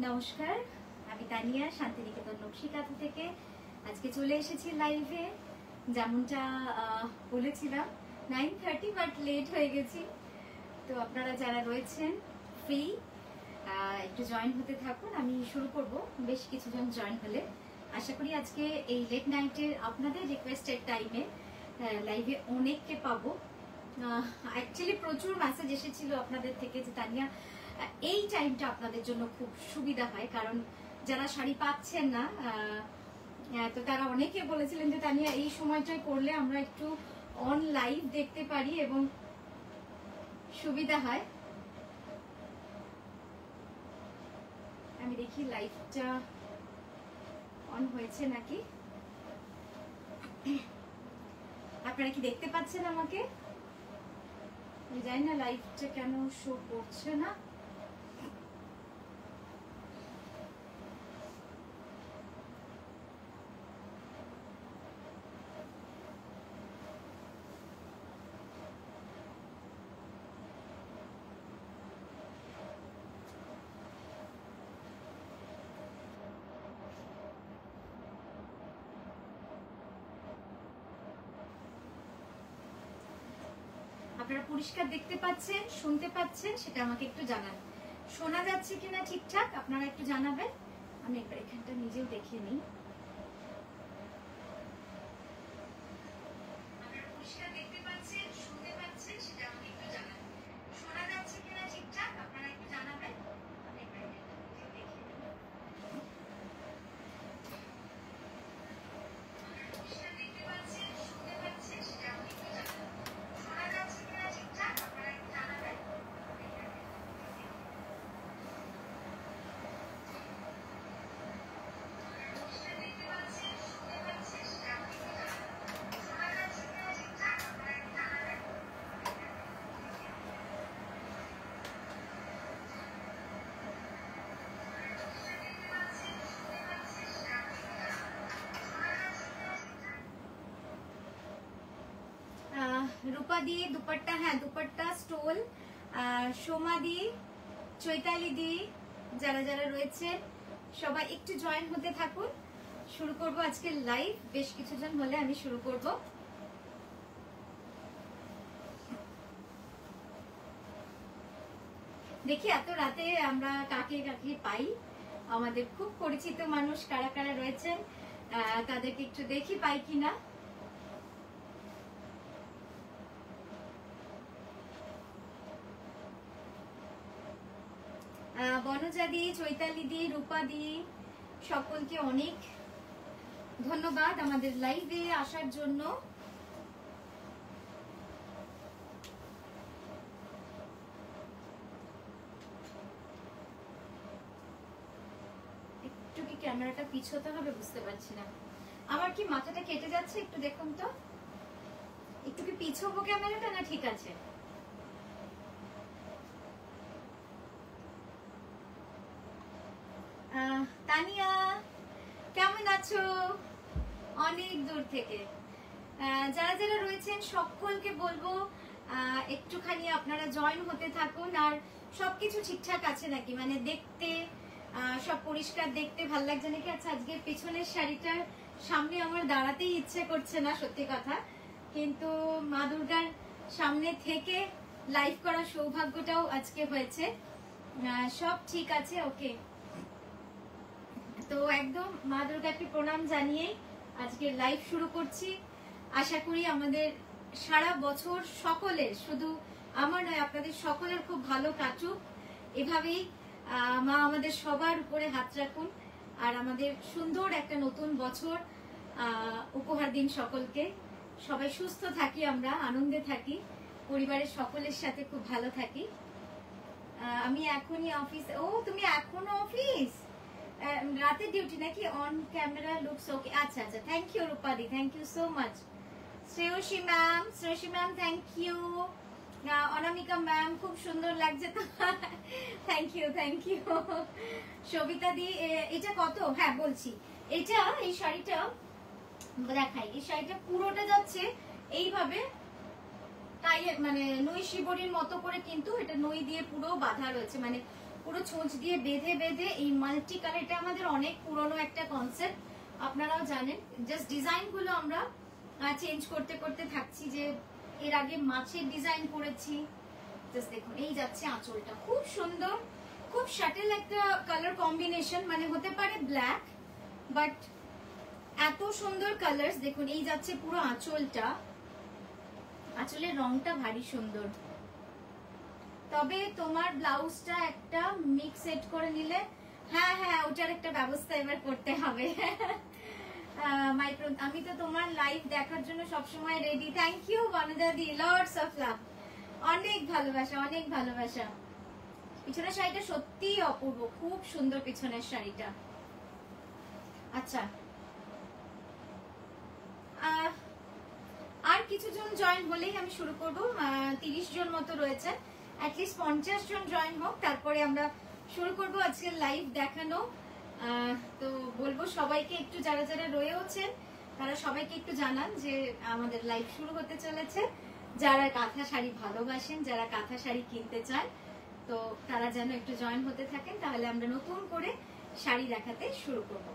নমস্কার, আমি তানিয়া শান্তিনিকেতন নকশিকাঁথা থেকে আজকে চলে এসেছি লাইভে। যেমনটা বলেছিলাম 9:30 বাট লেট হয়ে গেছি। তো আপনারা যারা রয়েছেন ফ্রি একটু জয়েন হতে থাকুন। আমি শুরু করব, বেশ কিছুজন জয়েন হলে আশা করি আজকে এই লেট নাইটের আপনাদের রিকোয়েস্টেড টাইমে লাইভে অনেককে পাবো। অ্যাকচুয়ালি প্রচুর মেসেজ এসেছিল আপনাদের থেকে যে তানিয়া এই টাইমটা আপনাদের জন্য খুব সুবিধা হয়, কারণ যারা শাড়ি পাচ্ছেন না তো তারা অনেকে বলেছিলেন যে তানিয়া এই সময়টায় করলে আমরা একটু অন লাইভ দেখতে পারি এবং সুবিধা হয়। আমি দেখি লাইভটা অন হয়েছে নাকি, আপনারা কি দেখতে পাচ্ছেন আমাকে? আমি জানি না লাইভটা কেন শো করছে না। আপনারা পরিষ্কার দেখতে পাচ্ছেন, শুনতে পাচ্ছেন, সেটা আমাকে একটু জানান। শোনা যাচ্ছে কিনা ঠিকঠাক আপনারা একটু জানাবেন। আমি একবার এখানটা নিজেও দেখিয়ে নিই। আপনারা পরিষ্কার দেখতে পাচ্ছেন, শুনতে পাচ্ছেন, সেটা আমাকে একটু জানান। শোনা যাচ্ছে কিনা ঠিকঠাক আপনারা একটু জানাবেন। আমি একবার এখানটা নিজেও দেখিয়ে নিই। পরিষ্কার দেখতে পাচ্ছেন, শুনতে পাচ্ছেন, সেটা আমাকে একটু জানান। শোনা যাচ্ছে কিনা ঠিকঠাক আপনারা একটু জানাবেন। রূপা দি দুপাট্টা, হ্যাঁ দুপাট্টা স্টোল, সোমা দি, চৈতালি দি, যারা যারা রয়েছে সবাই একটু জয়েন হতে থাকুন। শুরু করব আজকে লাইভ, বেশ কিছুজন হলে আমি শুরু করব। দেখি এত রাতে আমরা কাকে কাকে পাই। আমাদের খুব পরিচিত মানুষ কারা কারা রয়েছেন তাদেরকে একটু দেখি পাই কিনা। বনজা দি, চৈতালি দি, রূপা দি, সকলকে অনেক ধন্যবাদ আমাদের লাইভে আসার জন্য। একটু কি ক্যামেরাটা পিছোতে হবে বুঝতে পারছি না। আমার কি মাথাটা কেটে যাচ্ছে একটু দেখুন তো, একটু কি পিছোবো ক্যামেরাটা না ঠিক আছে? তানিয়া কেমন আছো? অনেক দূর থেকে যারা যারা রয়েছেন সকলকে বলবো একটুখানি আপনারা জয়েন হতে থাকুন। আর সবকিছু ঠিকঠাক আছে নাকি, মানে দেখতে সব পরিষ্কার, দেখতে ভাল লাগছে নাকি? আচ্ছা, আজকে পেছনের শাড়িটার সামনে আমার দাঁড়াতেই ইচ্ছে করছে না সত্যি কথা, কিন্তু মা দুর্গার সামনে থেকে লাইভ করার সৌভাগ্যটাও আজকে হয়েছে। সব ঠিক আছে, ওকে। তো একদম মা দুর্গাকে প্রণাম জানিয়ে আজকে লাইভ শুরু করছি। আশা করি আমাদের সারা বছর সকলের, শুধু আমার নয় আপনাদের সকলের খুব ভালো কাটুক। এভাবেই মা আমাদের সবার উপরে হাত রাখুন আর আমাদের সুন্দর একটা নতুন বছর উপহার দিন সকলকে। সবাই সুস্থ থাকি, আমরা আনন্দে থাকি, পরিবারের সকলের সাথে খুব ভালো থাকি। আমি এখনই অফিস। ও তুমি এখনো অফিস? রাতে ডিউটি নাকি? On camera looks okay. আচ্ছা আচ্ছা, থ্যাংক ইউ রূপাদি, thank you so much. Shreyasi ma'am thank you. Anamika ma'am খুব সুন্দর লাগছে তো, thank you thank you. Savita di, এটা কত? হ্যাঁ বলছি, এটা এই শাড়িটা দেখাই। এই শাড়িটা পুরোটা যাচ্ছে এইভাবে টাই, মানে নই শিবরির মতো করে, কিন্তু এটা নই দিয়ে পুরো বাঁধা রয়েছে, মানে পুরো ছোঁচ দিয়ে বেঁধে বেঁধে এই মাল্টি কালার, এটা আমাদের অনেক পুরনো একটা কনসেপ্ট, আপনারাও জানেন। জাস্ট ডিজাইন গুলো আমরা চেঞ্জ করতে করতে থাকছি, যে এর আগে মাছের ডিজাইন করেছি। জাস্ট দেখুন এই যাচ্ছে আঁচলটা, খুব সুন্দর, খুব শাটেল একটা কালার কম্বিনেশন, মানে হতে পারে ব্ল্যাক, বাট এত সুন্দর কালার্স। দেখুন এই যাচ্ছে পুরো আঁচলটা, আঁচলের রংটা ভারী সুন্দর। তবে তোমার ব্লাউজটা একটা মিক্স সেট করে নিলে, হ্যাঁ হ্যাঁ ওটার একটা ব্যবস্থা এবার করতে হবে। আমি তো তোমার লাইভ দেখার জন্য সবসময় রেডি। থ্যাংক ইউ বনদাদি, লর্ডস অফ লাভ, অনেক ভালোবাসা, অনেক ভালোবাসা। পিছনের শাড়িটা সত্যি অপূর্ব, খুব সুন্দর পিছনের শাড়িটা। আচ্ছা, আর কিছু জন জয়েন হলেই আমি শুরু করব। 30 জন মতো রয়েছে, অ্যাটলিস্ট 50 জন জয়েন হোক, তারপরে আমরা শুরু করব আজকের লাইভ দেখানো। তো বলবো সবাইকে একটু, যারা যারা রয়েছেন তারা সবাইকে একটু জানান যে আমাদের লাইভ শুরু হতে চলেছে। যারা কাঁথা শাড়ি ভালোবাসেন, যারা কাঁথা শাড়ি কিনতে চান, তো তারা যেন একটু জয়েন হতে থাকেন, তাহলে আমরা নতুন করে শাড়ি দেখাতে শুরু করব।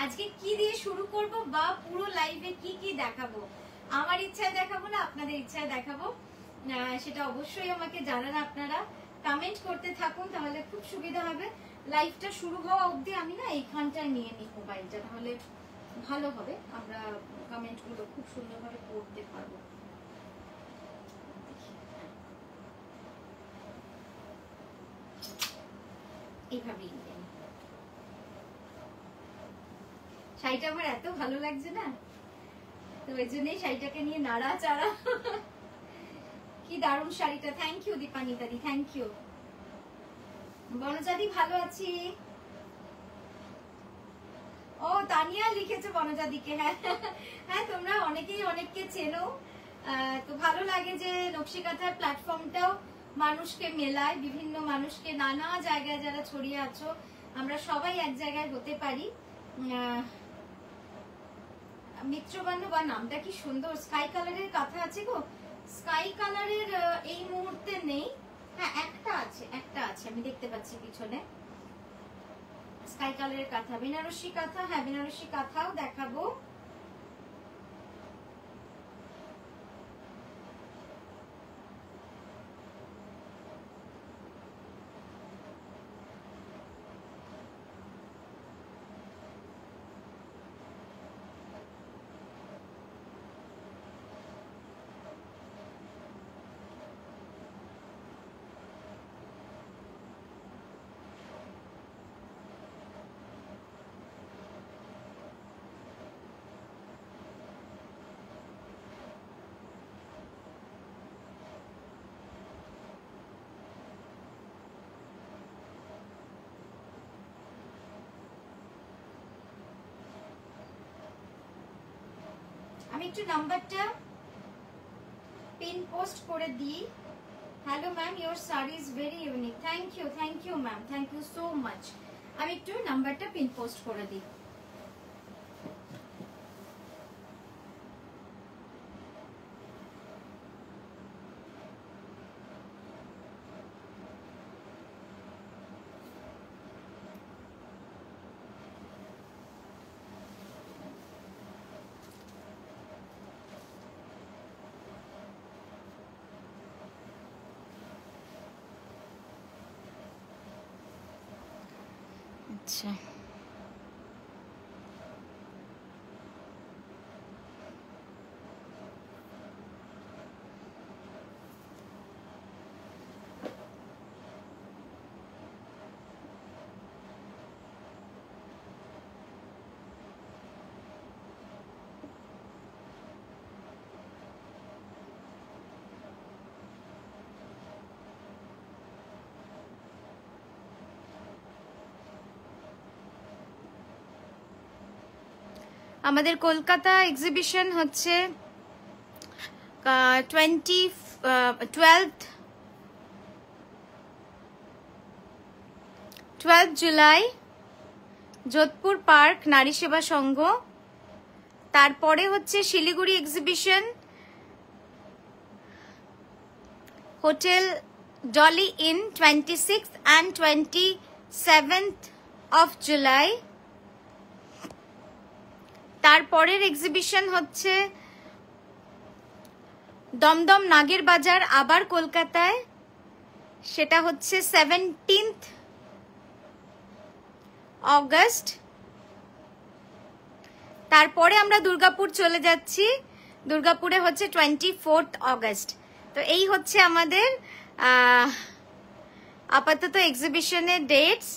আজকে কি দিয়ে শুরু করব বা পুরো লাইভে কি কি দেখাবো, আমার ইচ্ছায় দেখাবো না আপনাদের ইচ্ছায় দেখাবো, সেটা অবশ্যই আমাকে জানান। আপনারা কমেন্ট করতে থাকুন, তাহলে খুব সুবিধা হবে। লাইভটা শুরু হওয়া অবধি আমি না এইখানটায় নিয়ে নিই মোবাইলটা, তাহলে ভালো হবে, আমরা কমেন্টগুলো খুব সুন্দরভাবে পড়তে পারবো। এইভাবেই নিয়ে নিই। শাড়িটা আমার এত ভালো লাগছে না, তো ওই জন্যই শাড়িটাকে নিয়ে নাড়াচাড়া। কি দারুণ শাড়িটা, থ্যাংক ইউ দীপানিতাদি, থ্যাংক ইউ। বনজাদি ভালো আছি। ও তানিয়া লিখেছে বনজাদিকে, হ্যাঁ হ্যাঁ, তোমরা অনেকেই অনেককে চেনো, তো ভালো লাগে যে নকশিকাঁথার প্ল্যাটফর্মটাও মানুষকে মেলায়, বিভিন্ন মানুষকে, নানা জায়গায় যারা ছড়িয়ে আছো, আমরা সবাই এক জায়গায় হতে পারি। মিত্রবান্ধব, বা নামটা কি সুন্দর, স্কাই কালারের কাঁথা আছে গো। স্কাই কালারের এই মুহূর্তে নেই, হ্যাঁ একটা আছে, একটা আছে, আমি দেখতে পাচ্ছি পিছনে স্কাই কালারের কাঁথা। বেনারসি কাঁথা, হ্যাঁ বেনারসি কাঁথাও দেখাবো। আমি একটু নাম্বারটা পিন পোস্ট করে দিই। Hello ma'am, your sari is very unique. Thank you ma'am, thank you so much. আমি একটু নাম্বারটা পিন পোস্ট করে দিই। আচ্ছা, আমাদের কলকাতা এক্সিবিশন হচ্ছে 12 জুলাই, যোধপুর পার্ক, নারী সেবা সংঘ। তারপরে হচ্ছে Siliguri exhibition hotel Dolly in 26th and 27th of July। তারপরের এক্সিবিশন হচ্ছে দমদম নাগের বাজার, আবার কলকাতায়, সেটা হচ্ছে 17th অগস্ট। তারপরে আমরা দুর্গাপুর চলে যাচ্ছি, দুর্গাপুরে হচ্ছে 24th অগস্ট। তো এই হচ্ছে আমাদের আপাতত এক্সিবিশনের ডেটস।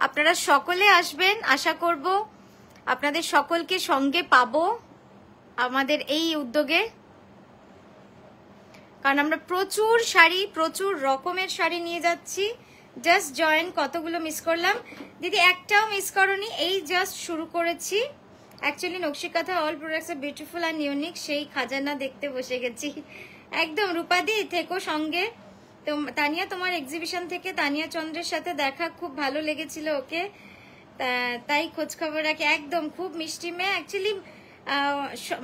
আপনারা সকলে আসবেন, আশা করব আপনাদের সকলকে সঙ্গে পাবো আমাদের এই উদ্যোগে, কারণ আমরা প্রচুর শাড়ি, প্রচুর রকমের শাড়ি নিয়ে যাচ্ছি। জাস্ট জয়েন, কতগুলো মিস করলাম দিদি? একটাও মিস করনি, এই জাস্ট শুরু করেছি। Actually nakshi kantha all products are beautiful and unique, সেই খাজানা দেখতে বসে গেছি। একদম রূপাদি থেকো সঙ্গে। তো তানিয়া, তোমার এক্সিবিশন থেকে তানিয়া চন্দ্রের সাথে দেখা, খুব ভালো লেগেছিল ওকে, তাই খোঁজ খবর রাখি। একদম খুব মিষ্টি মেয়ে। অ্যাকচুয়ালি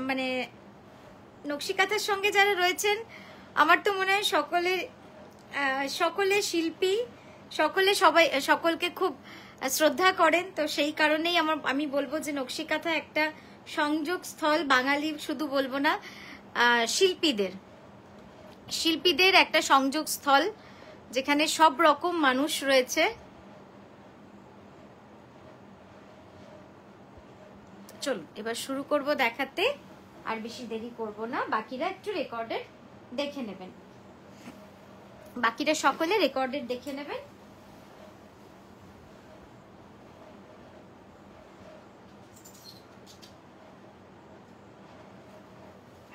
মানে নকশিকাঁথার সঙ্গে যারা রয়েছেন, আমার তো মনে হয় সকলে শিল্পী, সকলকে খুব শ্রদ্ধা করেন। তো সেই কারণেই আমি বলবো যে নকশিকাঁথা একটা সংযোগ স্থল, বাঙালি শুধু বলবো না, শিল্পীদের একটা সংযোগ স্থল, যেখানে সব রকম মানুষ রয়েছে। চলুন এবার শুরু করব দেখাতে, আর বেশি দেরি করব না। বাকিরা একটু রেকর্ডেড দেখে নেবেন, বাকিরা সকলে রেকর্ডেড দেখে নেবেন।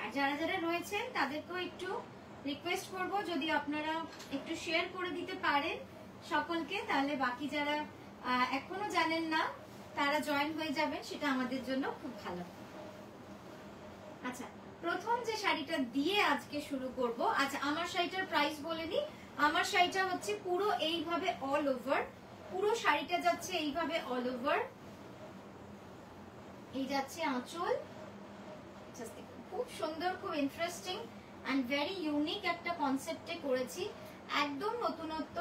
আর যারা যারা রয়েছেন তাদেরকেও একটু রিকোয়েস্ট করব, যদি আপনারা একটু শেয়ার করে দিতে পারেন সকলকে, তাহলে বাকি যারা এখনো জানেন না তারা জয়েন হয়ে যাবেন, সেটা আমাদের জন্য খুব ভালো। আচ্ছা, প্রথম যে শাড়িটা দিয়ে আজকে শুরু করব। আচ্ছা, আমার শাড়িটার প্রাইস বলে দিই। আমার শাড়িটা হচ্ছে পুরো এইভাবে অল ওভার, পুরো শাড়িটা যাচ্ছে এইভাবে অল ওভার, এই যাচ্ছে আঁচল। খুব সুন্দর, খুব ইন্টারেস্টিং এন্ড ভেরি ইউনিক একটা কনসেপ্টে করেছি, একদম নতুনত্ব।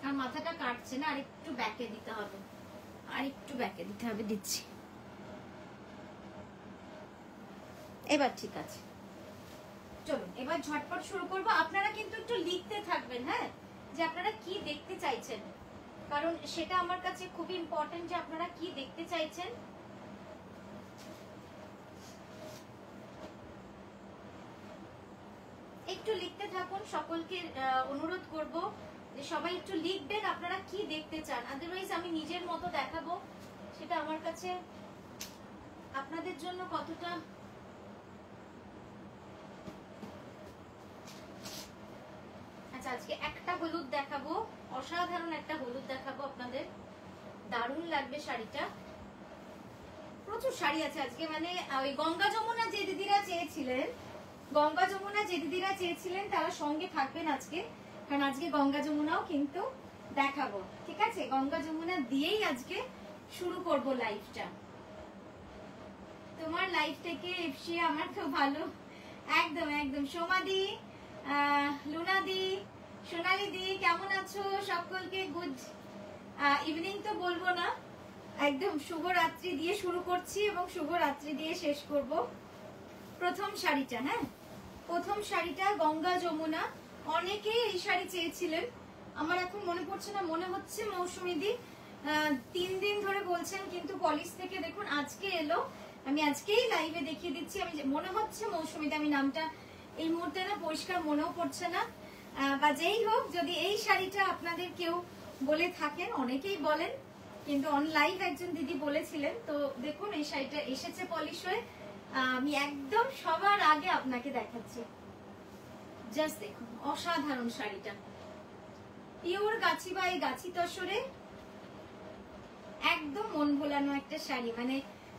আর মাথাটা কাটছে না, আর একটু ব্যাকে দিতে হবে, আর একটু ব্যাকে দিতে হবে, দিচ্ছি। এবার ঠিক আছে, চলুন এবার ঝটপট শুরু করব। আপনারা কিন্তু একটু লিখতে থাকবেন, হ্যাঁ, যে আপনারা কি দেখতে চাইছেন, কারণ সেটা আমার কাছে খুবই ইম্পর্টেন্ট, যে আপনারা কি দেখতে চাইছেন। একটু লিখতে থাকুন, সকলকে অনুরোধ করব যে সবাই একটু লিখবেন আপনারা কি দেখতে চান। আদারওয়াইজ আমি নিজের মতো দেখাবো, সেটা আমার কাছে আপনাদের জন্য কতটা। আচ্ছা, আজকে একটা হলুদ দেখাবো, অসাধারণ একটা হলুদ দেখাবো আপনাদের, দারুণ লাগবে শাড়িটা। প্রচুর শাড়ি আছে আজকে, মানে ওই গঙ্গা যমুনা যে দিদিরা চেয়েছিলেন তারা সঙ্গে থাকবেন আজকে, কারণ আজকে গঙ্গা যমুনাও কিন্তু দেখাবো। ঠিক আছে, গঙ্গা যমুনা দিয়েই আজকে শুরু করব লাইভটা। তোমার লাইভ থেকে এফসি আমার তো ভালো, একদম একদম। সোমাদি, লুনাদি, সোনালি দি, কেমন আছো? সকলকে গুড ইভিনিং তো বলবো না, একদম শুভরাত্রি দিয়ে শুরু করছি এবং শুভরাত্রি দিয়ে শেষ করব। প্রথম শাড়িটা, হ্যাঁ, প্রথম শাড়িটা গঙ্গা যমুনা। অনেকেই এই শাড়ি চেয়েছিলেন, আমার এখন মনে পড়ছে না, মনে হচ্ছে মৌসুমী দি 3 দিন ধরে বলছেন, কিন্তু পলিশ থেকে দেখুন আজকে এলো, আমি আজকেই লাইভে দেখিয়ে দিচ্ছি। আমি মনে হচ্ছে মৌসুমী দি, আমি নামটা এই মুহূর্তে না পরিষ্কার মনেও পড়ছে না, বা যেই হোক, যদি এই শাড়িটা আপনাদের কেউ বলে থাকেন, অনেকেই বলেন, কিন্তু অন লাইভ একজন দিদি বলেছিলেন। তো দেখুন এই শাড়িটা এসেছে পলিশ হয়ে, আমি একদম সবার আগে আপনাকে দেখাচ্ছি। জাস্ট দেখুন, অসাধারণ শাড়িটা, পিওর গাছি বা এই গাছি তসরে, একদম মন ভোলানো একটা শাড়ি, মানে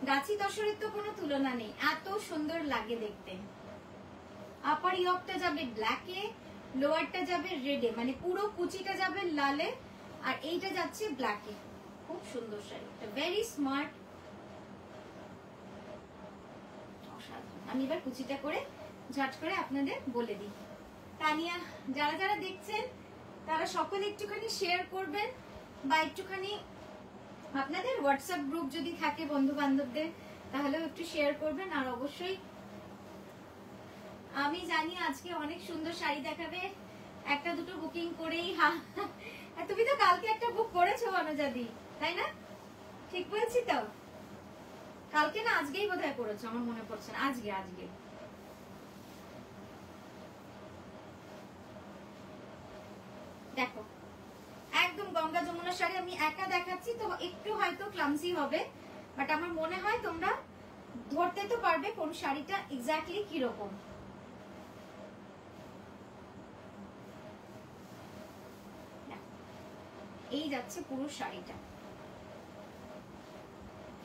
গাছি তসরের তো কোনো তুলনা নেই, এত সুন্দর লাগে দেখতে। আপার ইয়কটা যাবে ব্ল্যাকে, লোয়ারটা যাবে রেডে, মানে পুরো কুচিটা যাবে লালে, আর এইটা যাচ্ছে ব্ল্যাকে। খুব সুন্দর শাড়ি, ভেরি স্মার্ট, অসাধারণ। আমি এবার কুচিটা করে ঝট করে আপনাদের বলে দিই। তানিয়া, যারা যারা দেখছেন তারা সকলে একটুখানি শেয়ার করবেন, বা একটুখানি আপনাদের হোয়াটসঅ্যাপ গ্রুপ যদি থাকে বন্ধু বান্ধবদের, তাহলেও একটু শেয়ার করবেন। আর অবশ্যই আমি জানি আজকে অনেক সুন্দর শাড়ি দেখাবে, একটা দুটো বুকিং করেই তুমি তো কালকে একটা বুক করেছো অনুজাদি, তাই না? ঠিক বলছি তো? কালকে না আজকেই বোধহয় করেছো, আমার মনে পড়ছে না। আজকে আজকে দেখো, একদম গঙ্গা যমুনা শাড়ি। আমি একা দেখাচ্ছি তো একটু হয়তো ক্লামসি হবে, বাট আমার মনে হয় তোমরা ধরতে তো পারবে কোন শাড়িটা এক্স্যাক্টলি কিরকম। এই যাচ্ছে পুরো শাড়িটা।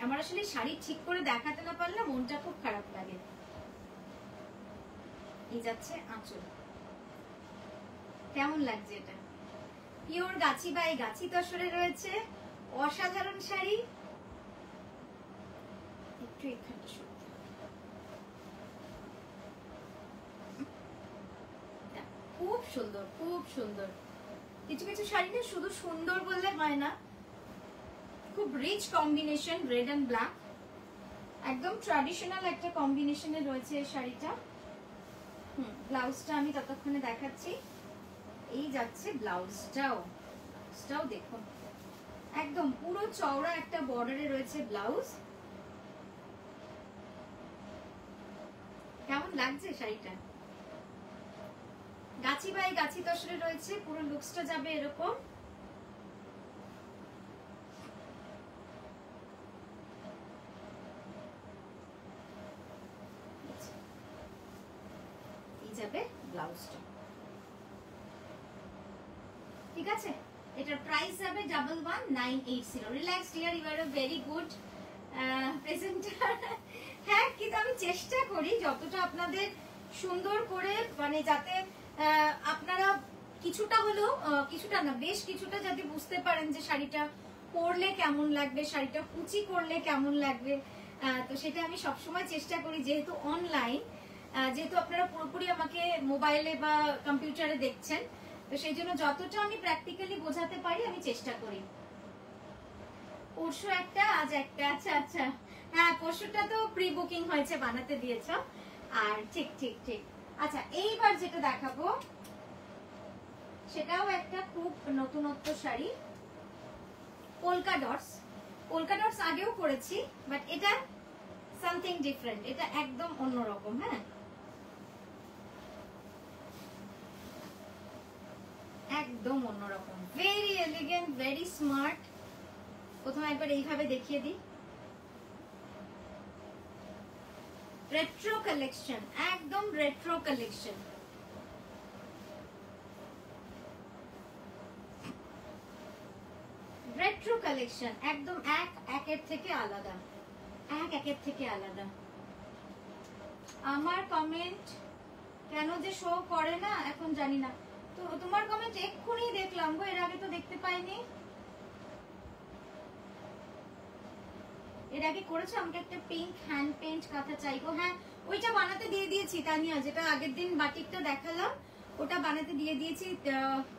আমার আসলে শাড়ি ঠিক করে দেখাতে না পারলে মনটা খুব খারাপ লাগে। এই যাচ্ছে আঁচল। কেমন লাগছে এটা? পিওর গাছি বাই গাছি তসরে রয়েছে, অসাধারণ শাড়ি। একটু এখানটা খুব সুন্দর, খুব সুন্দর। কিছু কিছু শাড়ি না শুধু সুন্দর বললে হয় না, খুব rich combination, red and black, একদম ট্র্যাডিশনাল একটা কম্বিনেশনে রয়েছে এই শাড়িটা। ব্লাউজটা আমি ততক্ষণে দেখাচ্ছি। এই যাচ্ছে ব্লাউজটাও দেখুন, একদম পুরো চওড়া একটা বর্ডারে রয়েছে ব্লাউজ। কেমন লাগছে শাড়িটা? গাছি বাই গাছি তসরে রয়েছে, পুরো লুকসটা যাবে এরকম। এই যাবে ব্লাউজটা, ঠিক আছে? এটার প্রাইস যাবে 11,980। Relax dear, you are a very good presenter. হ্যাঁ, কিন্তু আমি চেষ্টা করি যতটা আপনাদের সুন্দর করে, মানে যাতে আপনারা কিছুটা হলেও, কিছুটা না বেশ কিছুটা যাতে বুঝতে পারেন যে শাড়িটা পরলে কেমন লাগবে, শাড়িটা কুচি করলে কেমন লাগবে। তো সেটা আমি সবসময় চেষ্টা করি, যেহেতু অনলাইন, যেহেতু আপনারা পুরোপুরি আমাকে মোবাইলে বা কম্পিউটারে দেখছেন, তো সেই জন্য যতটা আমি প্র্যাকটিক্যালি বোঝাতে পারি আমি চেষ্টা করি। পরশু একটা, আজ একটা। আচ্ছা আচ্ছা, হ্যাঁ পরশুটা তো প্রি বুকিং হয়েছে, বানাতে দিয়েছ। আর ঠিক ঠিক ঠিক। আচ্ছা, এইবার যেটা দেখাবো সেটাও একটা খুব নতুনত্ব sari, polka dots. Polka dots আগেও করেছি, বাট এটা সামথিং ডিফারেন্ট, এটা একদম অন্যরকম। হ্যাঁ, একদম অন্যরকম, ভেরি এলিগেন্ট, ভেরি স্মার্ট। প্রথমে একবার এইভাবে দেখিয়ে দিই। রেট্রো কালেকশন, একদম রেট্রো কালেকশন। রেট্রো কালেকশন, একদম একের থেকে আলাদা, একের থেকে আলাদা। আমার কমেন্ট কেন যে শো করে না এখন জানি না। তো তোমার কমেন্ট এক্ষুনি দেখলাম গো, এর আগে তো দেখতে পাইনি। এর আগে করেছো? আমাকে একটা পিঙ্ক হ্যান্ড পেইন্ট কাঁথা চাই গো। হ্যাঁ, ওইটা বানাতে দিয়ে দিয়েছি তানিয়া, যেটা আগের দিন বাটিকটা দেখালাম ওটা বানাতে দিয়ে দিয়েছি,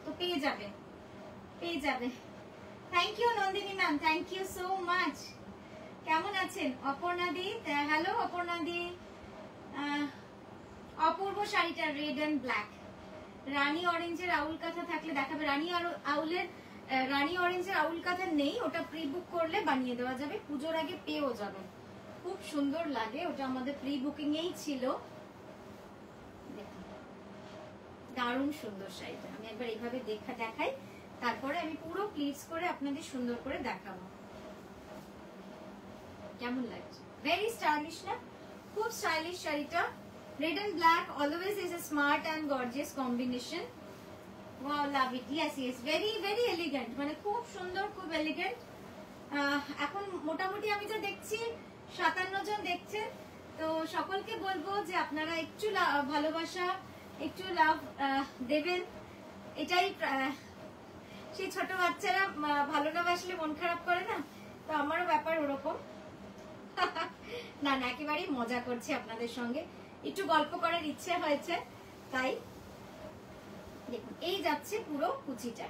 তো পেয়ে যাবে, পেয়ে যাবে। Thank you Nandini ma'am, thank you so much. কেমন আছেন অপর্ণাদি? হ্যালো অপর্ণাদি। অপূর্ব শাড়িটা রেড এন্ড ব্ল্যাক, রানী অরেঞ্জের আউল কাঁথা থাকলে দেখাবে। রানী অরেঞ্জের আউল কাঁথা নেই, ওটা প্রি বুক করলে বানিয়ে দেওয়া যাবে, পুজোর আগে পেয়েও যাবে। খুব সুন্দর লাগে, ওটা আমাদের প্রি বুকিং এই ছিল। দারুণ সুন্দর শাড়িটা। আমি একবার এইভাবে দেখাই, তারপরে আমি পুরো প্লিটস করে আপনাদের সুন্দর করে দেখাবো। কেমন লাগছে? ভেরি স্টাইলিশ না? খুব স্টাইলিশ শাড়িটা। Red and black always is a smart and gorgeous combination. Wow, love it. Yes yes, very very elegant, মানে খুব সুন্দর, খুব এলিগেন্ট। এখন মোটামুটি আমি যা দেখছি 57 জন দেখছেন, তো সকলকে বলবো যে আপনারা একটু ভালোবাসা, একটু লাভ দেবেন। এটাই, সেই ছোট বাচ্চারা ভালো না বাসলে মন খারাপ করে না, তো আমারও ব্যাপার ওরকম। না না, একেবারেই মজা করছি আপনাদের সঙ্গে। একটু গল্প করার ইচ্ছে হয়েছে, তাই দেখুন এই যাচ্ছে পুরো কুচিটা।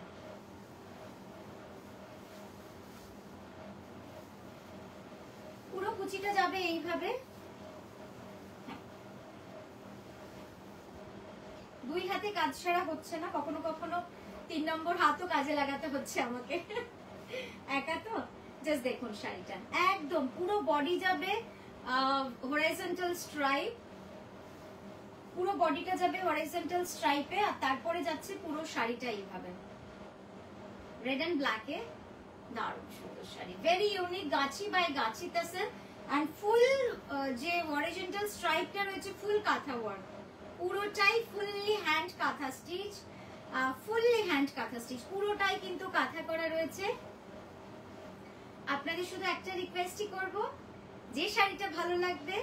পুরো কুচিটা যাবে এইভাবে, দুই হাতে কাজ সারা হচ্ছে না, কখনো কখনো 3 নম্বর হাতও কাজে লাগাতে হচ্ছে আমাকে, একা তো। জাস্ট দেখুন শাড়িটা একদম পুরো বডি যাবে হরাইজন্টাল স্ট্রাইপ, পুরো বডিটা যাবে হরাইজন্টাল স্ট্রাইপে, আর তারপরে যাচ্ছে পুরো শাড়িটা এইভাবে রেড এন্ড ব্ল্যাকে। দারুণ সুন্দর sari, very unique, Gachhi by Gachhi Tasher, and ফুল যে হরাইজন্টাল স্ট্রাইপটা রয়েছে ফুল কাঁথা ওয়ার্ক, পুরোটাই ফুললি হ্যান্ড কাঁথা স্টিচ, ফুললি হ্যান্ড কাঁথা স্টিচ, পুরোটাই কিন্তু কাঁথা করা রয়েছে। আপনাদের শুধু একটা রিকোয়েস্টই করব, যে শাড়িটা ভালো লাগবে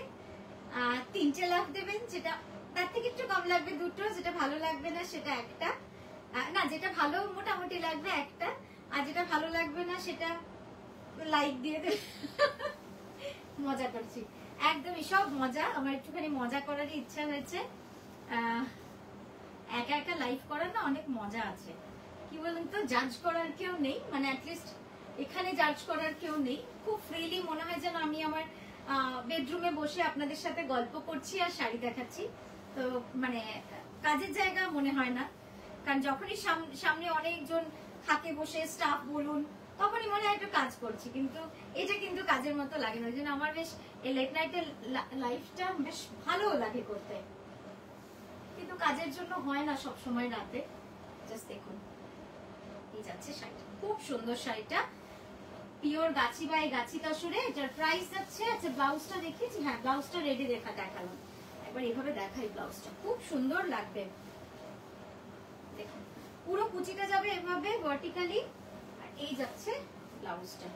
3টে লাভ দেবেন, যেটা তার থেকে একটু কম লাগবে 2টো, যেটা ভালো লাগবে না সেটা একটা, না যেটা ভালো মোটামুটি লাগবে একটা, আর যেটা ভালো লাগবে না সেটা লাইক দিয়ে দেবেন। মজা করছি, একদমই সব মজা, আমার একটুখানি মজা করারই ইচ্ছা হয়েছে। একা একা লাইভ করার না অনেক মজা আছে, কি বলুন তো, জাজ করার কেউ নেই, মানে অ্যাটলিস্ট এখানে জাজ করার কেউ নেই, খুব ফ্রিলি মনে হয় যেন আমি আমার বেডরুমে বসে আপনাদের সাথে গল্প করছি আর শাড়ি দেখাচ্ছি। তো মানে কাজের জায়গা মনে হয় না, কারণ যখনই সামনে অনেকজন থাকে বসে, স্টাফ বলুন, তখনই মনে হয় একটু কাজ করছি, কিন্তু এটা কিন্তু কাজের মতো লাগে না। ওই জন্য আমার বেশ এই লেট নাইটের লাইফটা বেশ ভালো লাগে করতে, কিন্তু কাজের জন্য হয় না সব সময় রাতে। জাস্ট দেখুন এই যাচ্ছে শাড়িটা, খুব সুন্দর শাড়িটা, পিওর গাছি বাই গাছি তসরে। এটার প্রাইস যাচ্ছে, আচ্ছা ব্লাউজটা দেখিয়েছি, হ্যাঁ ব্লাউজটা রেডি দেখালাম, একবার এইভাবে দেখাই, ব্লাউজটা খুব সুন্দর লাগবে। দেখুন পুরো কুচিটা যাবে এভাবে ভার্টিক্যালি, আর এই যাচ্ছে ব্লাউজটা,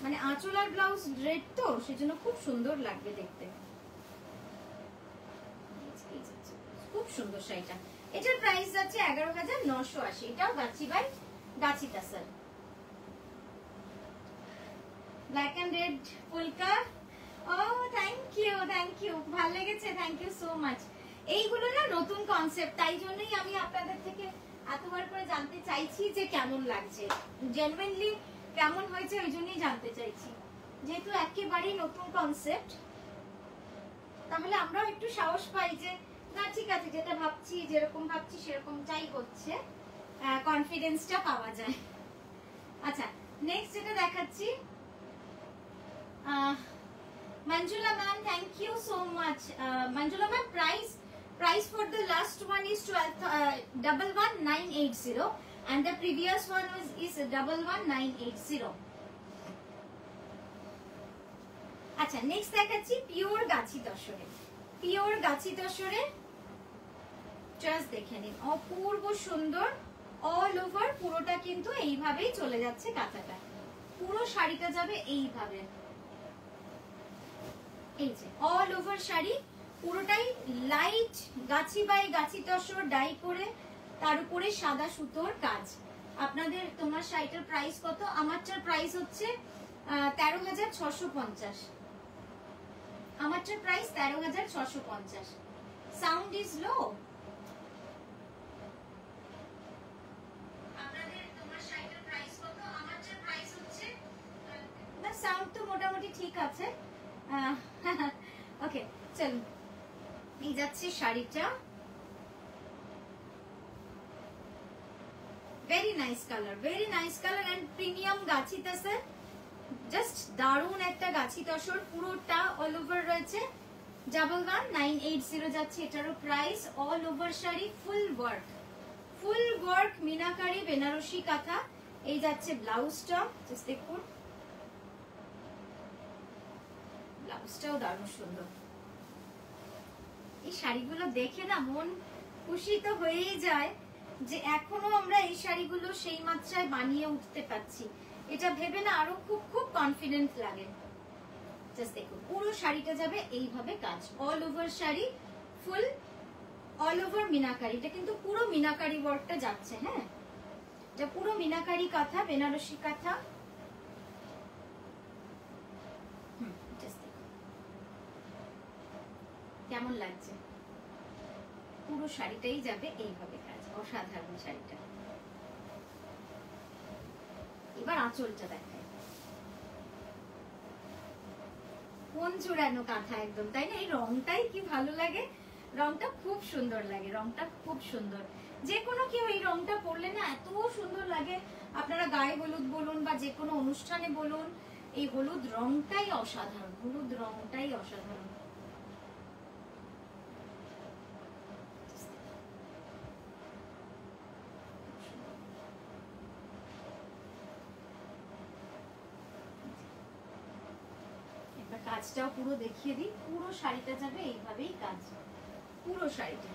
মানে আঁচল আর ব্লাউজ রেড তো সেজন্য খুব সুন্দর লাগবে দেখতে, খুব সুন্দর শাড়িটা। এটার প্রাইস যাচ্ছে 11,980, এটাও গাছি by Gachhi তাসার, black and red ফুলকা। ও থ্যাংক ইউ, ভালো লেগেছে, থ্যাংক ইউ সো মাচ। এইগুলো না নতুন কনসেপ্ট, তাই জন্যই আমি আপনাদের থেকে এতবার করে জানতে চাইছি যে কেমন লাগছে, জেনুইনলি কেমন হয়েছে ওই জন্যই জানতে চাইছি, যেহেতু একেবারেই নতুন কনসেপ্ট, তাহলে আমরাও একটু সাহস পাই যে না ঠিক আছে, যেটা ভাবছি যেরকম ভাবছি সেরকমটাই হচ্ছে, কনফিডেন্সটা পাওয়া যায়। আচ্ছা নেক্সট যেটা দেখাচ্ছি, Manjula ma'am, thank you so much. Manjula ma'am, price for the last one is 11,980, and the previous one is 11,980. আচ্ছা নেক্সট দেখাচ্ছি পিওর গাছি তসরে, পিওর গাছি তসরে, জাস্ট দেখে নিন, অপূর্ব সুন্দর, অল ওভার পুরোটা কিন্তু এইভাবেই চলে যাচ্ছে কাঁথাটা, পুরো শাড়িটা যাবে এইভাবে, এই যে অল ওভার শাড়ি পুরোটাই light Gachhi by Gachhi tussar die করে, তার উপরে সাদা সুতোর কাজ। আপনাদের তোমার শাড়িটার প্রাইস কত? আমারটার প্রাইস হচ্ছে 13,650, আমারটার প্রাইস 13,650। সাউন্ড ইজ লো, আপনাদের তোমার শাড়িটার প্রাইস কত? আমারটার প্রাইস হচ্ছে, না সাউন্ড তো মোটামুটি ঠিক আছে। ওকে চলুন, এই যাচ্ছে শাড়িটা, very nice colour and premium gachhi tussar, just দারুন একটা গাছি তসর, পুরোটা অল ওভার রয়েছে, 11,980 যাচ্ছে এটারও price. All over sari full work meenakari Banarasi kantha, এই যাচ্ছে ব্লাউজটা, জাস্ট দেখুন ব্লাউজটাও দারুণ সুন্দর। এই শাড়িগুলো দেখে না মন খুশি তো হয়েই যায় যে এখনো আমরা এই শাড়িগুলো সেই মাত্রায় বানিয়ে উঠতে পারছি, এটা ভেবে না আরো খুব খুব কনফিডেন্ট লাগে। জাস্ট দেখুন পুরো শাড়িটা যাবে এইভাবে কাজ, অল ওভার শাড়ি ফুল অল ওভার মিনাকারি, এটা কিন্তু পুরো মিনাকারি ওয়ার্কটা যাচ্ছে, হ্যাঁ এটা পুরো মিনাকারি কাঁথা, বেনারসি কাঁথা। কেমন লাগছে? পুরো শাড়িটাই যাবে এইভাবে কাজ, অসাধারণ শাড়িটা। এবার আঁচলটা দেখায়, কোন চূড়ানো কাঁথা একদম, তাই না? এই রংটাই কি ভালো লাগে, রংটা খুব সুন্দর লাগে, রংটা খুব সুন্দর। যে কোনো কেউ এই রংটা পরলে না এত সুন্দর লাগে। আপনারা গায়ে হলুদ বলুন বা যে কোনো অনুষ্ঠানে বলুন, এই হলুদ রংটাই অসাধারণ, হলুদ রংটাই অসাধারণ। কাজটাও পুরো দেখিয়ে দিই, পুরো শাড়িটা যাবে এইভাবেই কাজ, পুরো শাড়িটা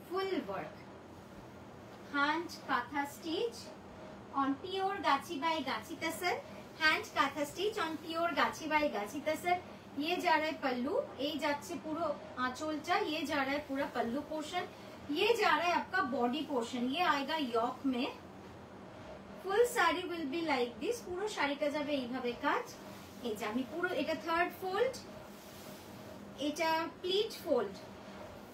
ফুল ওয়ার্ক, হ্যান্ড কাঁথা স্টিচ অন পিওর गाची बाय गाची तसर, हैंड काथा स्टिच ऑन प्योर गाची बाय गाची तसर। ये जा रहा है पल्लू, ये जाच्छे पूरा आंचलटा, ये जा रहा है पूरा पल्लू पोर्शन, ये जा रहा है आपका बॉडी पोर्शन, ये आएगा यॉक में। Full sari will be like this, পুরো শাড়িটা যাবে এইভাবে কাজ। এই যে আমি পুরো, এটা থার্ড ফোল্ড, এটা প্লিট ফোল্ড,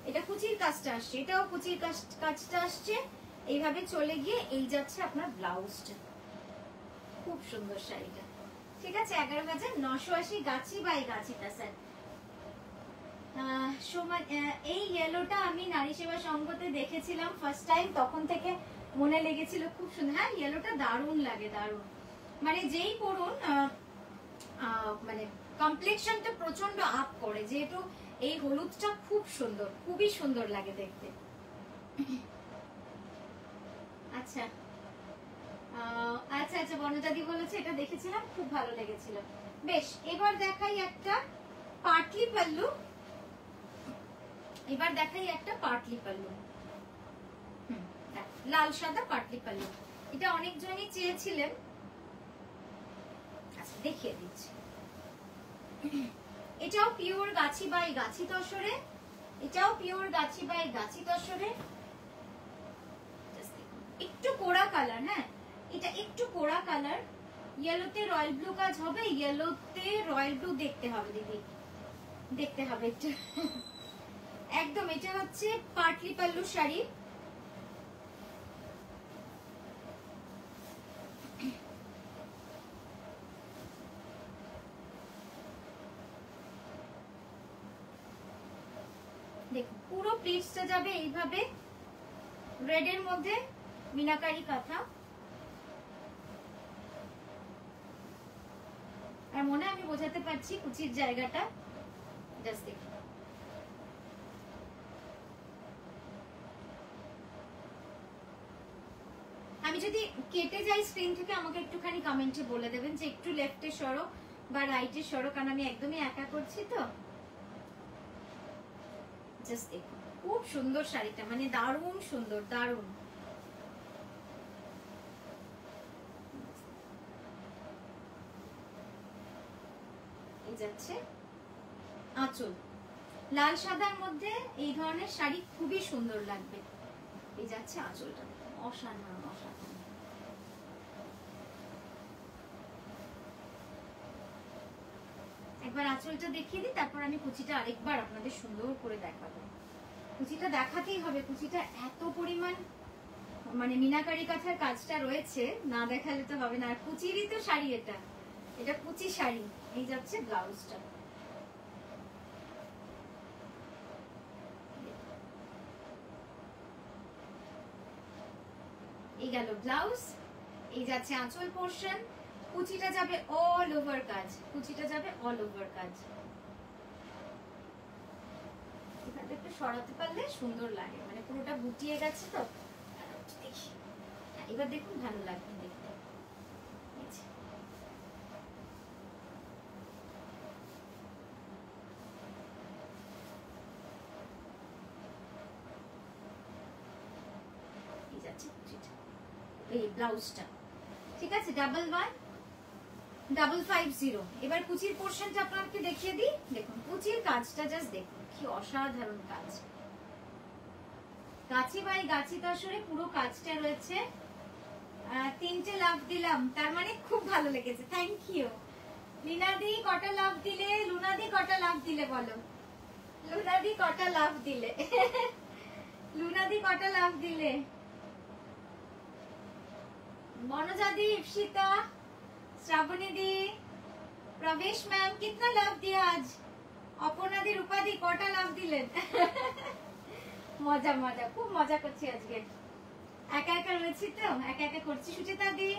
এটা কুচির কাজটা আসছে, এটাও কুচির কাজটা আসছে, এইভাবে চলে গিয়ে এই যাচ্ছে আপনার ব্লাউজটা। খুব সুন্দর শাড়িটা, ঠিক আছে। 11,980 গাছি বাই গাছি তাসার। এই ইয়েলোটা আমি নারী সেবা সংঘতে দেখেছিলাম ফার্স্ট টাইম, তখন থেকে মনে লেগেছিল খুব সুন্দর। হ্যাঁ, ইয়েলোটা দারুণ লাগে, দারুণ, মানে যেই পরুন মানে কমপ্লেক্সনটা প্রচন্ড আপ করে, যেহেতু এই হলুদটা খুব সুন্দর, খুবই সুন্দর লাগে দেখতে। আচ্ছা আচ্ছা আচ্ছা, বনজাদি বলেছে এটা দেখেছিলাম, খুব ভালো লেগেছিল। বেশ, এবার দেখাই একটা পাটলি পাল্লু, এবার দেখাই একটা পাটলি পাল্লু, লাল সাদা পাটলি পাল্লু। এটা অনেকজনই চেয়েছিলেন, আচ্ছা দেখিয়ে দিচ্ছি। এটাও পিওর গাছি বাই গাছি তসরে, এটাও পিওর গাছি বাই গাছি তসরে। একটু কোড়া কালার, হ্যাঁ এটা একটু কোড়া কালার, ইয়েলোতে রয়্যাল ব্লু কাজ হবে, ইয়েলোতে রয়্যাল ব্লু দেখতে হবে দিদি, দেখতে হবে একটু। একদম এটা হচ্ছে পাটলি পাল্লু শাড়ি। দেখুন পুরো প্লিটসটা যাবে এইভাবে রেড এর মধ্যে মিনাকারি কাঁথা, আর মনে আমি বোঝাতে পারছি কুচির জায়গাটা, জাস্ট দেখুন। আমি যদি কেটে যাই স্ক্রিন থেকে আমাকে একটুখানি কমেন্টে বলে দেবেন যে একটু লেফটে সরো বা রাইটে সরো, কারণ আমি একদমই একা করছি তো। জাস্ট দেখুন খুব সুন্দর শাড়িটা, মানে দারুণ সুন্দর, দারুণ। এই যাচ্ছে আঁচল, লাল সাদার মধ্যে এই ধরনের শাড়ি খুবই সুন্দর লাগবে। এই যাচ্ছে আঁচলটা, অসাধারণ অসাধারণ। একবার আঁচলটা দেখিয়ে দিই, তারপর আমি কুচিটা আরেকবার আপনাদের সুন্দর করে দেখাবো। কুচিটা দেখাতেই হবে, কুচিটা এত পরিমাণ মানে মিনাকারি কাঁথার কাজটা রয়েছে, না দেখালে তো হবে না। আর কুচিরই তো শাড়ি, এটা এটা কুচি শাড়ি। এই যাচ্ছে ব্লাউজটা, এই গেল ব্লাউজ, এই যাচ্ছে আঁচল পোর্শন, কুচিটা যাবে অল ওভার কাজ, কুচিটা যাবে অল ওভার কাজ। এখানটা একটু সরাতে পারলে সুন্দর লাগে, মানে পুরোটা গুটিয়ে গেছে তো। এবার দেখুন ভালো লাগবে দেখতে। এই যাচ্ছে কুচিটা, এই ব্লাউজটা, ঠিক আছে। 11,150। এবার কুচির পোর্শনটা আপনাকে দেখিয়ে দিই। দেখুন কুচির কাজটা জাস্ট দেখুন, কি অসাধারণ কাজ। গাছি বাই গাছি তসরে পুরো কাজটা রয়েছে। 3টে লাভ দিলাম, তার মানে খুব ভালো লেগেছে, থ্যাংক ইউ। লীনাদি কটা লাভ দিলে, লুনাদি কটা লাভ দিলে বলো, লুনাদি কটা লাভ দিলে, লুনাদি কটা লাভ দিলে, মনোজাদি, ইপসিতা, শ্রাবণী दी, प्रवेश मैम कितना लाभ दिया आज, অপর্ণা দি, রূপা দি কটা লাভ দিলেন? মজা মজা, খুব মজা করছি আজকে, একা একা রয়েছি তো, একা একা করছি। সুচিতা দি,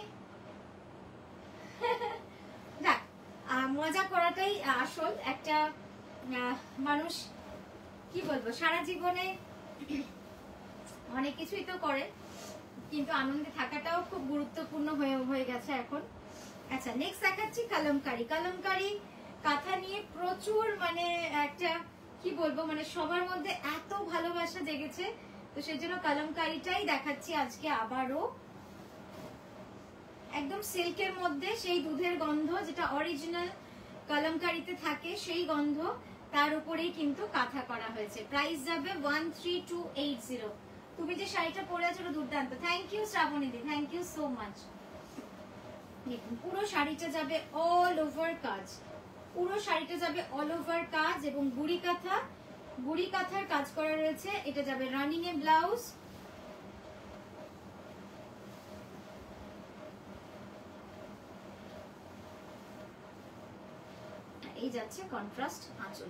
যাক মজা করাটাই আসল। একটা মানুষ কি বলবো, সারা জীবনে অনেক কিছুই তো করে, কিন্তু আনন্দে থাকাটাও খুব গুরুত্বপূর্ণ হয়ে গেছে এখন। আচ্ছা নেক্সট দেখাচ্ছি কলমকারি। কলমকারি কাঁথা নিয়ে প্রচুর মানে একটা কি বলবো, মানে সবার মধ্যে এত ভালোবাসা জেগেছে, তো সেই জন্য কলমকারিটাই দেখাচ্ছি আজকে আবারও। একদম সিল্কের মধ্যে সেই দুধের গন্ধ যেটা অরিজিনাল কলমকারিতে থাকে, সেই গন্ধ, তার উপরেই কিন্তু কাঁথা করা হয়েছে। প্রাইস যাবে 13280। তুমি যে শাড়িটা পরে আছো দুর্দান্ত, thank you Shrabani di, thank you so much. দেখুন পুরো শাড়িটা যাবে অল ওভার কাজ, পুরো শাড়িটা যাবে অল ওভার কাজ এবং বুড়ি কাঁথা, বুড়ি কাঁথার কাজ করা রয়েছে। এটা যাবে রানিং এ ব্লাউজ, এই যাচ্ছে কন্ট্রাস্ট আঁচল।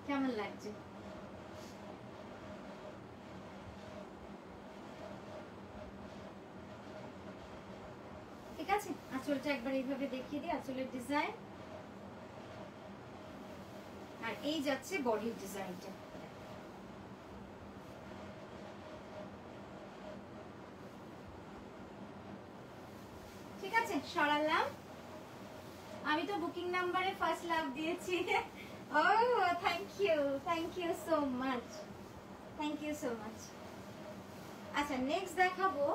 কেমন লাগছে? ঠিক আছে, আঁচলটা একবার এইভাবে দেখিয়ে দিই, আঁচলের ডিজাইন, আর এই যাচ্ছে বডির ডিজাইনটা। ঠিক আছে, সরালাম। আমি তো বুকিং নাম্বারে ফার্স্ট লাভ দিয়েছি। ও thank you so much, thank you so much. আচ্ছা নেক্সট দেখাবো,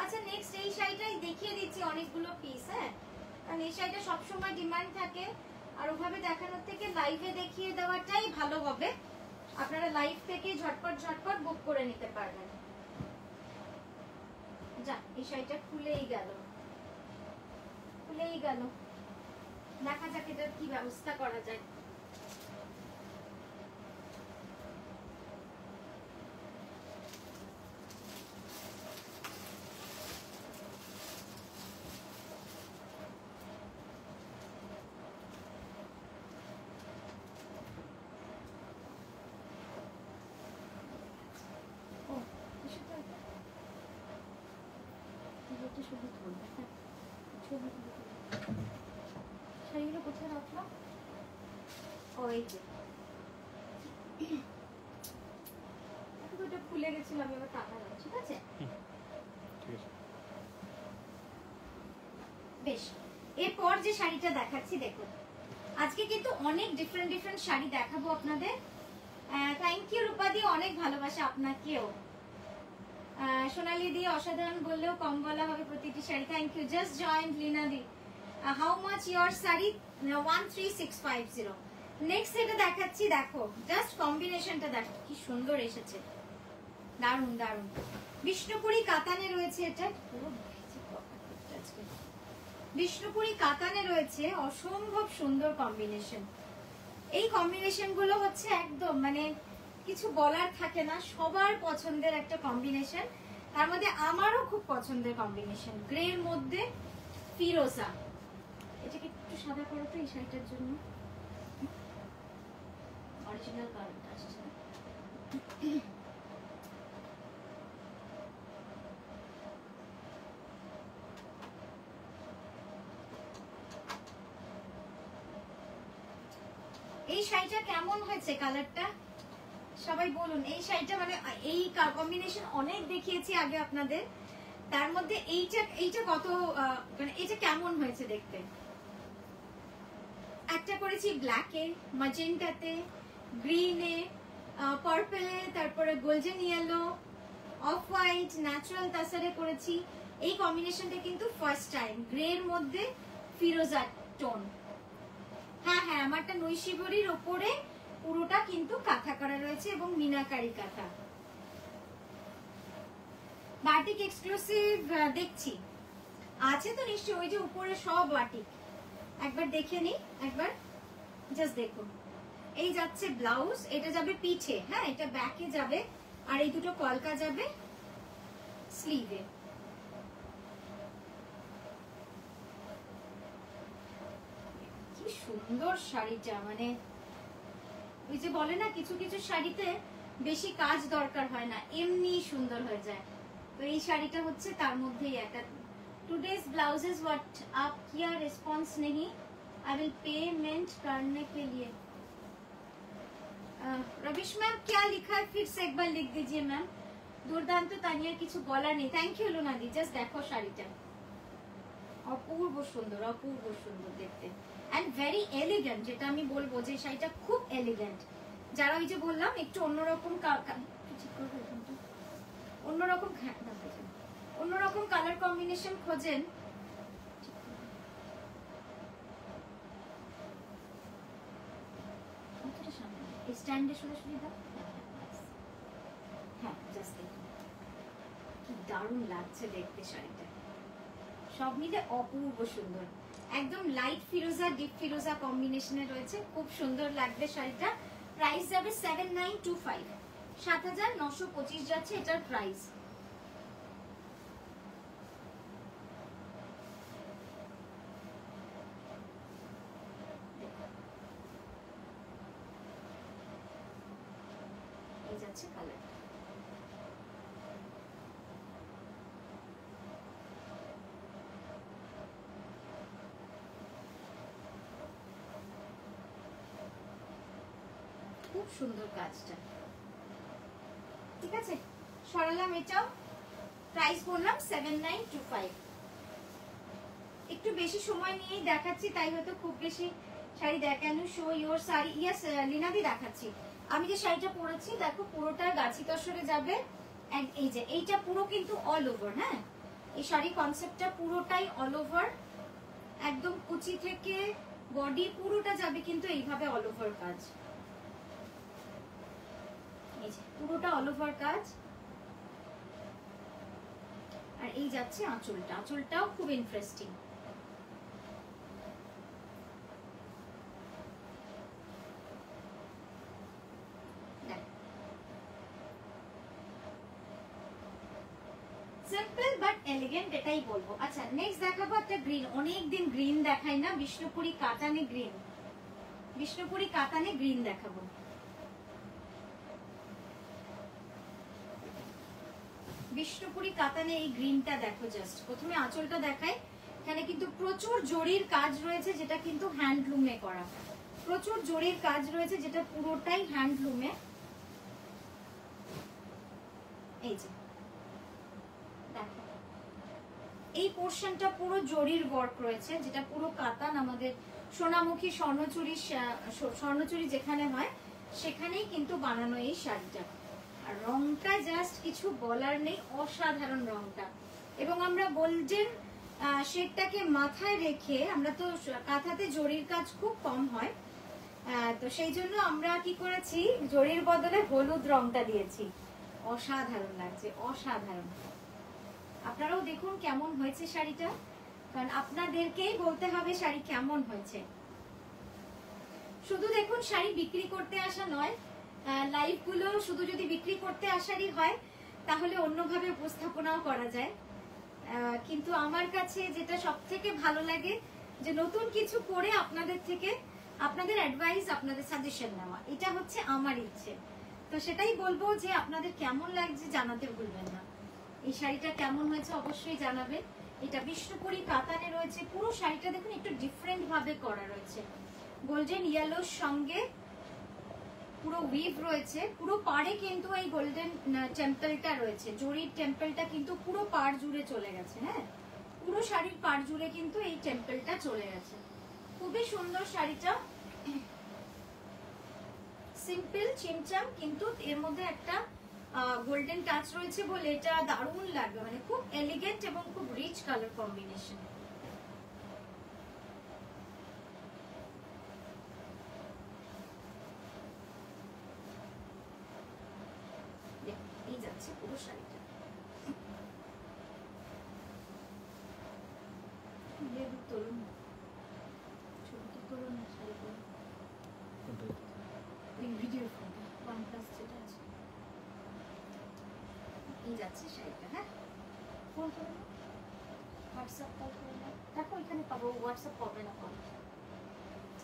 আচ্ছা নেক্সট এই শাড়িটাই দেখিয়ে দিচ্ছি অনেকগুলো পিস। হ্যাঁ, কারণ এই শাড়িটা সবসময় ডিমান্ড থাকে, আর ওভাবে দেখানোর থেকে লাইভে দেখিয়ে দেওয়াটাই ভালো হবে। আপনারা লাইভ থেকে ঝটপট ঝটপট বুক করে নিতে পারবেন। যা এই শাড়িটা খুলেই গেল, দেখা যাক এটার কি ব্যবস্থা করা যায়। শাড়িগুলো কোথায় রাখলাম? ওই যে খুলে গেছিলাম, এবার টাকা দাও। ঠিক আছে, বেশ। এরপর যে শাড়িটা দেখাচ্ছি দেখুন, আজকে কিন্তু অনেক ডিফারেন্ট শাড়ি দেখাবো আপনাদের। থ্যাংক ইউ রূপা দি, অনেক ভালোবাসা আপনাকেও। সোনালি দি অসাধারণ বললেও কম বলা হবে প্রতিটি sari. Thank you. Just join Lina di, how much your sari? 13650। Next এটা দেখাচ্ছি, দেখো জাস্ট কম্বিনেশনটা দেখো কি সুন্দর এসেছে, দারুন দারুন। বিষ্ণুপুরি কাতানে রয়েছে, এটা বিষ্ণুপুরি কাতানে রয়েছে, অসম্ভব সুন্দর কম্বিনেশন। এই কম্বিনেশন গুলো হচ্ছে একদম মানে কিছু বলার থাকে না, সবার পছন্দের একটা কম্বিনেশন। তার মধ্যে আমারও খুব পছন্দের কম্বিনেশন, গ্রের মধ্যে ফিরোজা। এটাকে একটু সাদা করো তো এই শাড়িটার জন্য, অরিজিনাল কালারটা আসছে। এই শাড়িটা কেমন হয়েছে কালারটা সবাই বলুন। এই শাড়িটা মানে এই কম্বিনেশন অনেক দেখিয়েছি আগে আপনাদের, তার মধ্যে এইটা কত মানে এটা কেমন হয়েছে দেখতে। একটা করেছি ব্ল্যাকে, ম্যাজেন্টাতে, গ্রিনে, পার্পলে, তারপরে golden yellow, off white, natural তাসারে করেছি। এই কম্বিনেশনটা কিন্তু ফার্স্ট টাইম, গ্রের মধ্যে ফিরোজা টোন। হ্যাঁ হ্যাঁ, আমারটা নৈশিবরির ওপরে পুরোটা কিন্তু কাঁথা করা রয়েছে এবং মিনাকারি কাঁথা। বাটিক এক্সক্লুসিভ দেখছি আছে তো নিশ্চয়ই, ওই যে উপরে সব বাটিক, একবার দেখে নি, একবার জাস্ট দেখুন। এই যাচ্ছে ব্লাউজ, এটা যাবে পিঠে, হ্যাঁ এটা ব্যাকে যাবে, আর এই দুটো কলকা যাবে স্লিভে। কি সুন্দর শাড়িটা, মানে ওই যে বলে না কিছু কিছু শাড়িতে বেশি কাজ দরকার হয় না, এমনি সুন্দর হয়ে যায়। তো এই শাড়িটা হচ্ছে তার মধ্যেই একটা। टुडेज ब्लाउजेस व्हाट आप किया रिस्पॉन्स नहीं, आई विल पेमेंट करने के लिए। रविश मैम क्या लिखा है फिर से एक बार लिख दीजिए मैम। दुर्दाন্ত তানিয়ার কিছু বলার নেই। Thank you লোনাদি। জাস্ট দেখো শাড়িটা অপূর্ব সুন্দর, অপূর্ব সুন্দর দেখতে, এন্ড ভেরি এলিগেন্ট। যেটা আমি বলবো যে শাড়িটা খুব এলিগেন্ট। যারা ওই যে বললাম একটু অন্যরকম অন্যরকম কালার কম্বিনেশন খোঁজেন, স্ট্যান্ডে সরাসরি দাও। হ্যাঁ জাস্ট দেখুন কি দারুণ লাগছে দেখতে শাড়িটা, সব মিলে অপূর্ব সুন্দর। একদম লাইট ফিরোজা ডিপ ফিরোজা কম্বিনেশনে রয়েছে, খুব সুন্দর লাগবে শাড়িটা। প্রাইস যাবে 7925, 7925 যাচ্ছে এটার প্রাইস। এই যাচ্ছে কালার, খুব সুন্দর কাজটা। ঠিক আছে, সরালাম এটাও। প্রাইস বললাম 7925। একটু বেশি সময় নিয়েই দেখাচ্ছি, তাই হয়তো খুব বেশি শাড়ি দেখানো। শো ইওর শাড়ি, ইয়েস লীনাদি দেখাচ্ছি। আমি যে শাড়িটা পরেছি দেখো পুরোটা গাছি তসরে যাবে। এই যে এইটা পুরো কিন্তু অল ওভার, হ্যাঁ এই শাড়ি কনসেপ্টটা পুরোটাই অল ওভার, একদম কুচি থেকে বডি পুরোটা যাবে কিন্তু এইভাবে অল ওভার কাজ। এই যে পুরোটা অল ওভার কাজ। আর এই যাচ্ছে আঁচলটা, আঁচলটাও খুব ইন্টারেস্টিং। সিম্পল বাট এলিগেন্ট, এটাই বলবো। আচ্ছা নেক্সট দেখাবো একটা গ্রিন, অনেকদিন গ্রিন দেখাই না, বিষ্ণুপুরি কাতানে গ্রিন, বিষ্ণুপুরি কাতানে গ্রিন দেখাবো। বিষ্ণুপুরি কাতানে এই গ্রিনটা দেখো, জাস্ট প্রথমে আঁচলটা দেখাই। এখানে কিন্তু প্রচুর জরির কাজ রয়েছে, যেটা কিন্তু হ্যান্ডলুমে করা, প্রচুর জরির কাজ রয়েছে যেটা পুরোটাই হ্যান্ডলুমে। এই যে দেখো এই পোর্শনটা পুরো জরির ওয়ার্ক রয়েছে, যেটা পুরো কাতান, আমাদের সোনামুখী স্বর্ণচুরি যেখানে হয় সেখানেই কিন্তু বানানো এই শাড়িটা। আর রংটা জাস্ট কিছু বলার নেই, অসাধারণ রংটা। এবং আমরা গোল্ডেন শেডটাকে মাথায় রেখে, আমরা তো কাঁথাতে জরির কাজ খুব কম হয়, তো সেই জন্য আমরা কি করেছি জরির বদলে হলুদ রংটা দিয়েছি। অসাধারণ লাগছে, অসাধারণ। আপনারাও দেখুন কেমন হয়েছে শাড়িটা, কারণ আপনাদেরকেই বলতে হবে শাড়ি কেমন হয়েছে। শুধু দেখুন শাড়ি বিক্রি করতে আসা নয়, লাইভ গুলো শুধু যদি বিক্রি করতে আসারই হয় তাহলে অন্যভাবে উপস্থাপনাও করা যায়, কিন্তু আমার কাছে যেটা সব থেকে ভালো লাগে যে নতুন কিছু করে আপনাদের থেকে আপনাদের অ্যাডভাইস, আপনাদের সাজেশন নেওয়া, এটা হচ্ছে আমার ইচ্ছে। তো সেটাই বলবো যে আপনাদের কেমন লাগছে জানাতে ভুলবেন না। এই শাড়িটা কেমন হয়েছে অবশ্যই জানাবেন। এটা বিষ্ণুপুরি কাতানে রয়েছে, পুরো শাড়িটা দেখুন একটু ডিফারেন্ট ভাবে করা রয়েছে, গোল্ডেন ইয়েলোর সঙ্গে পুরো উইভ রয়েছে। পুরো পাড়ে কিন্তু এই গোল্ডেন টেম্পলটা রয়েছে, জরির টেম্পলটা কিন্তু পুরো পাড় জুড়ে চলে গেছে। হ্যাঁ পুরো শাড়ির পাড় জুড়ে কিন্তু এই টেম্পলটা চলে গেছে। খুবই সুন্দর শাড়িটা, সিম্পল চিমচাম, কিন্তু এর মধ্যে একটা গোল্ডেন টাচ রয়েছে বলে এটা দারুণ লাগবে, মানে খুব এলিগেন্ট এবং খুব রিচ কালার কম্বিনেশন। তোলো না, ছবিটা তোলো না, শাড়ি পরে ওই ভিডিও ফোনটা OnePlus যেটা আছে এই যাচ্ছে শাড়িটা। হ্যাঁ ফোন করে না, হোয়াটসঅ্যাপ কল করে না, দেখো এখানে পাবো, হোয়াটসঅ্যাপ পাবে না কল,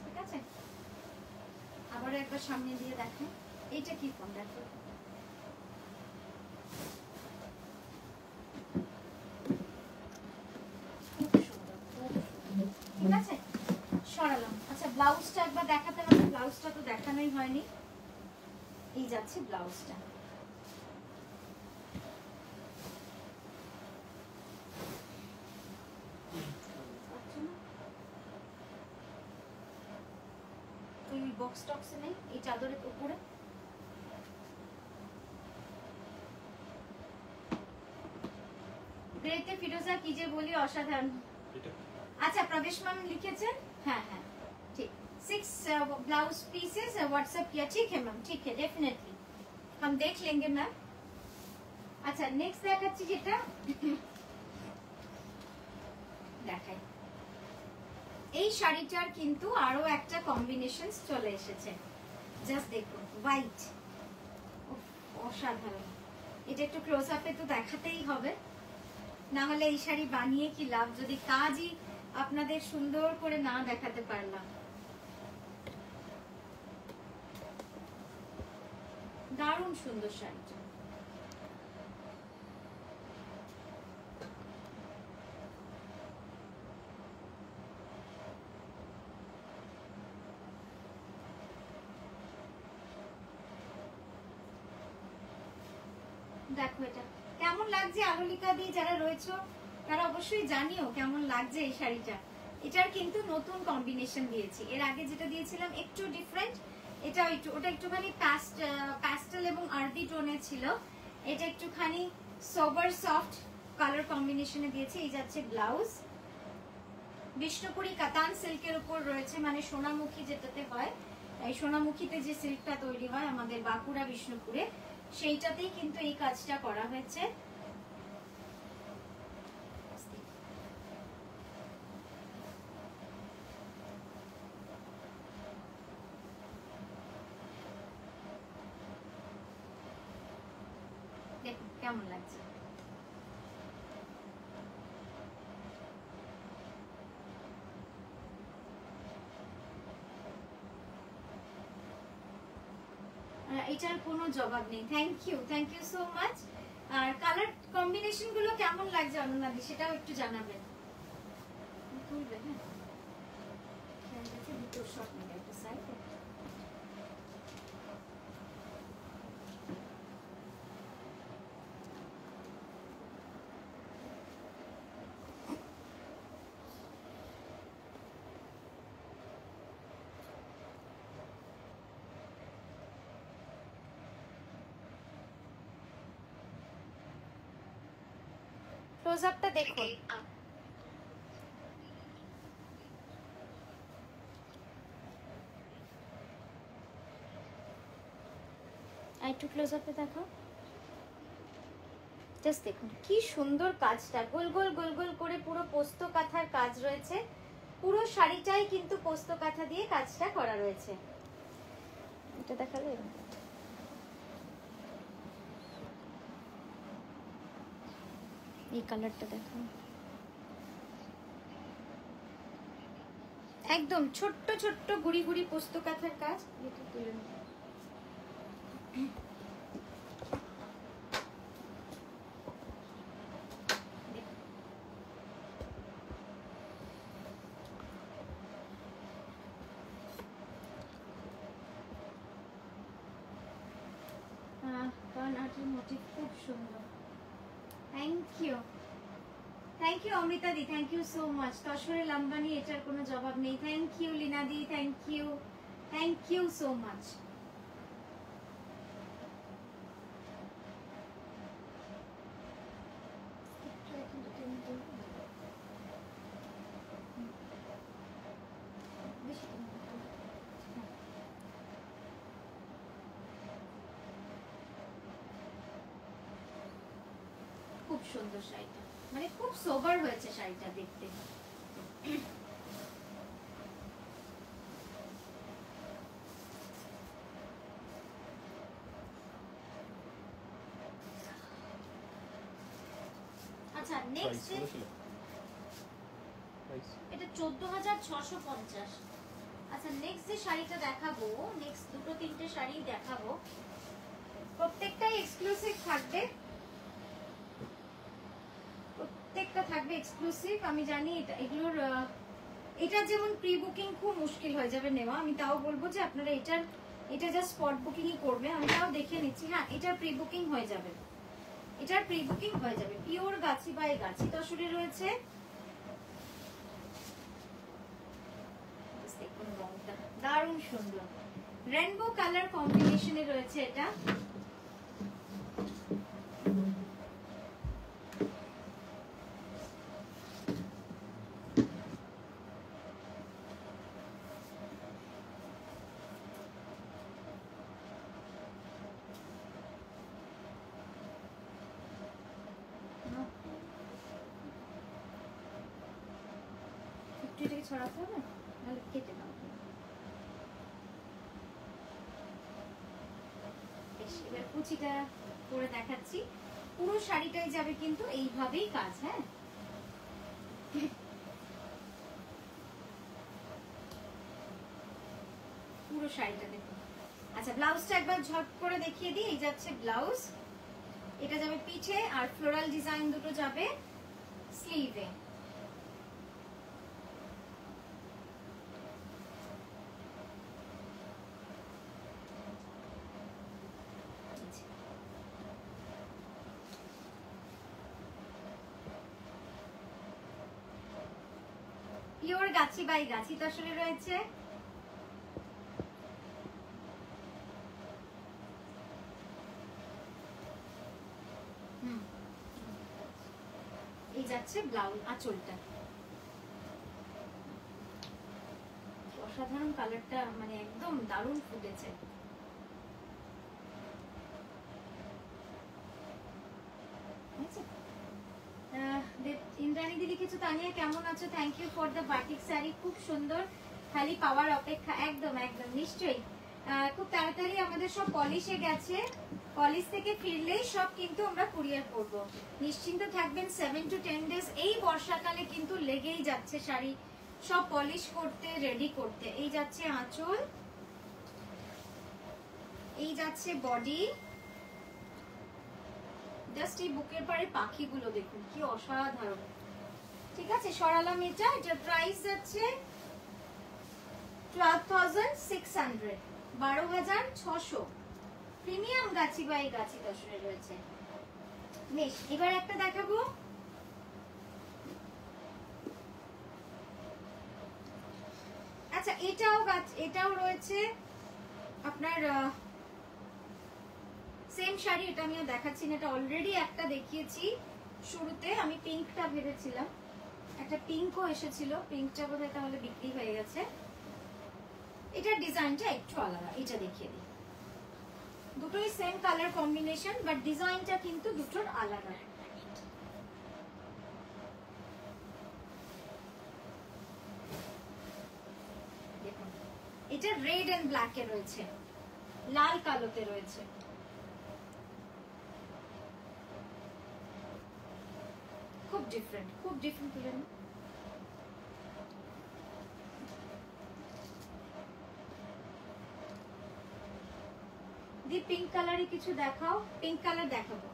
ঠিক আছে? আবারও একবার সামনে দিয়ে দেখেন, এইটা কি ফোন দেখো, ঠিক আছে? সরালাম। আচ্ছা ব্লাউজটা একবার দেখাতে হবে, ব্লাউজটা তো দেখানোই হয়নি, এই যাচ্ছে ব্লাউজটা। ওই বক্স টক্সে নেই, এই চাদরের উপরে গ্রেতে ফিরোজা কি যে বলি, অসাধারণ। अच्छा प्रवेश मैम लिखेছেন, হ্যাঁ হ্যাঁ ঠিক, 6 ब्लाउज पीसेस व्हाट्सएप किया, ठीक है मैम, ठीक है डेफिनेटली हम देख लेंगे मैम। अच्छा नेक्स्ट দেখাচ্ছি যেটা দেখাই, এই শাড়িটার কিন্তু আরো একটা কম্বিনেশনস চলে এসেছে, জাস্ট দেখুন হোয়াইট, অসাধারণ। এটা একটু ক্লোজ আপে তো দেখাতেই হবে, না হলে এই শাড়ি বানিয়ে কি লাভ যদি কাজই আপনাদের সুন্দর করে না দেখাতে পারলাম। দারুণ সুন্দর শাড়িটা, দেখো এটা কেমন লাগছে। আলোলিকা দি যারা রয়েছে তারা অবশ্যই জানিও কেমন লাগছে এই শাড়িটা। এটার কিন্তু নতুন কম্বিনেশন দিয়েছি, এর আগে যেটা দিয়েছিলাম একটু ডিফারেন্ট, এটা একটু ওটা একটুখানি প্যাস্টেল এবং আর্দি টোনে ছিল, এটা একটুখানি সোবার সফট কালার কম্বিনেশনে দিয়েছি। এই যাচ্ছে ব্লাউজ, বিষ্ণুপুরি কাতান সিল্কের উপর রয়েছে, মানে সোনামুখী যেটাতে হয়, এই সোনামুখীতে যে সিল্কটা তৈরি হয় আমাদের বাঁকুড়া বিষ্ণুপুরে, সেইটাতেই কিন্তু এই কাজটা করা হয়েছে। দেখুন কেমন লাগছে, এটার কোনো জবাব নেই। Thank you so much. আর কালার কম্বিনেশন গুলো কেমন লাগছে অনন্যাদি সেটাও একটু জানাবেন। তুলবে হ্যাঁ, দুটো শট নেবে একটা সাইডে। ক্লোজ আপটা দেখুন, একটু ক্লোজ আপে দেখো, জাস্ট দেখুন কি সুন্দর কাজটা, গোল গোল গোল গোল করে পুরো পোস্ত কাঁথার কাজ রয়েছে, পুরো শাড়িটাই কিন্তু পোস্ত কাঁথা দিয়ে কাজটা করা রয়েছে। এটা দেখালে এই কালারটা দেখো, একদম ছোট্ট ছোট্ট গুড়ি গুড়ি পোস্ত কাঁথার কাজ। এটা তুলে নেব, মোটিভ খুব সুন্দর। Thank you Amrita di, thank you so much. তসরে লাম্বানি এটার কোনো জবাব নেই। Thank you Leena di, thank you so much. খুব সুন্দর শাড়িটা, মানে খুব সোবার হয়েছে শাড়িটা দেখতে। আচ্ছা নেক্সট এটা 14,650। আচ্ছা নেক্সট যে শাড়িটা দেখাবো, নেক্সট দুটো তিনটে শাড়ি দেখাবো, প্রত্যেকটাই এক্সক্লুসিভ থাকবে, প্রত্যেকটা থাকবে এক্সক্লুসিভ। আমি জানি এগুলোর এটা যেমন প্রি বুকিং খুব মুশকিল হয়ে যাবে নেওয়া, আমি তাও বলবো যে আপনারা এটা জাস্ট স্পট বুকিংই করবে। আমি তাও দেখে নিচ্ছি, হ্যাঁ এটার প্রি বুকিং হয়ে যাবে, এটার প্রি বুকিং হয়ে যাবে। পিওর গাছি বাই গাছি তসরে রয়েছে, দেখুন রংটা দারুণ সুন্দর, রেনবো কালার কম্বিনেশনে রয়েছে এটা। এটাকে ছড়াতে হবে, নাহলে কেটে দাও। এবার কুচিটা করে দেখাচ্ছি, পুরো শাড়িটাই যাবে কিন্তু এইভাবেই কাজ, হ্যাঁ পুরো শাড়িটা দেখুন। আচ্ছা ব্লাউজটা একবার ঝট করে দেখিয়ে দিই, এই যাচ্ছে ব্লাউজ, এটা যাবে পিঠে, আর ফ্লোরাল ডিজাইন দুটো যাবে স্লিভে। পিওর গাছি বাই গাছি তসরে রয়েছে, এই যাচ্ছে ব্লাউজ আঁচলটা, অসাধারণ কালারটা, মানে একদম দারুণ ফুটেছে। ইন্দ্রাণী দিদি কিছু, তানিয়া কেমন আছো, thank you for the batik sari, খুব সুন্দর, খালি পাওয়ার অপেক্ষা। একদম একদম নিশ্চয়ই, খুব তাড়াতাড়ি আমাদের সব পলিশে গেছে, পলিশ থেকে ফিরলেই সব কিন্তু আমরা কুরিয়ার করব, নিশ্চিন্ত থাকবেন। 7 to 10 ডেজ এই বর্ষাকালে কিন্তু লেগেই যাচ্ছে শাড়ি সব পলিশ করতে, রেডি করতে। এই যাচ্ছে আঁচল, এই যাচ্ছে বডি, জাস্ট এই বুকের পাড়ে পাখিগুলো দেখুন কি অসাধারণ। ঠিক আছে সরালাম এটা, এটার প্রাইস যাচ্ছে 12,600, 12,600, প্রিমিয়াম গাছি বাই গাছি তসরে রয়েছে। বেশ, এবার একটা দেখাবো, আচ্ছা এটাও রয়েছে আপনার সেম শাড়ি, এটা আমি আর দেখাচ্ছি না, এটা অলরেডি একটা দেখিয়েছি শুরুতে। আমি পিঙ্কটা ভেবেছিলাম, একটা পিঙ্কও এসেছিল, পিঙ্কটা বোধহয় তাহলে বিক্রি হয়ে গেছে। এটার ডিজাইনটা একটু আলাদা, এটা দেখিয়ে দিই। দুটোই সেম কালার কম্বিনেশন, বাট ডিজাইনটা কিন্তু দুটোর আলাদা। দেখুন এটা রেড এন্ড ব্ল্যাকে রয়েছে, লাল কালোতে রয়েছে। খুব ডিফারেন্ট, খুব ডিফারেন্ট। দি পিঙ্ক কালারে কিছু দেখাও, পিঙ্ক কালার দেখাবো।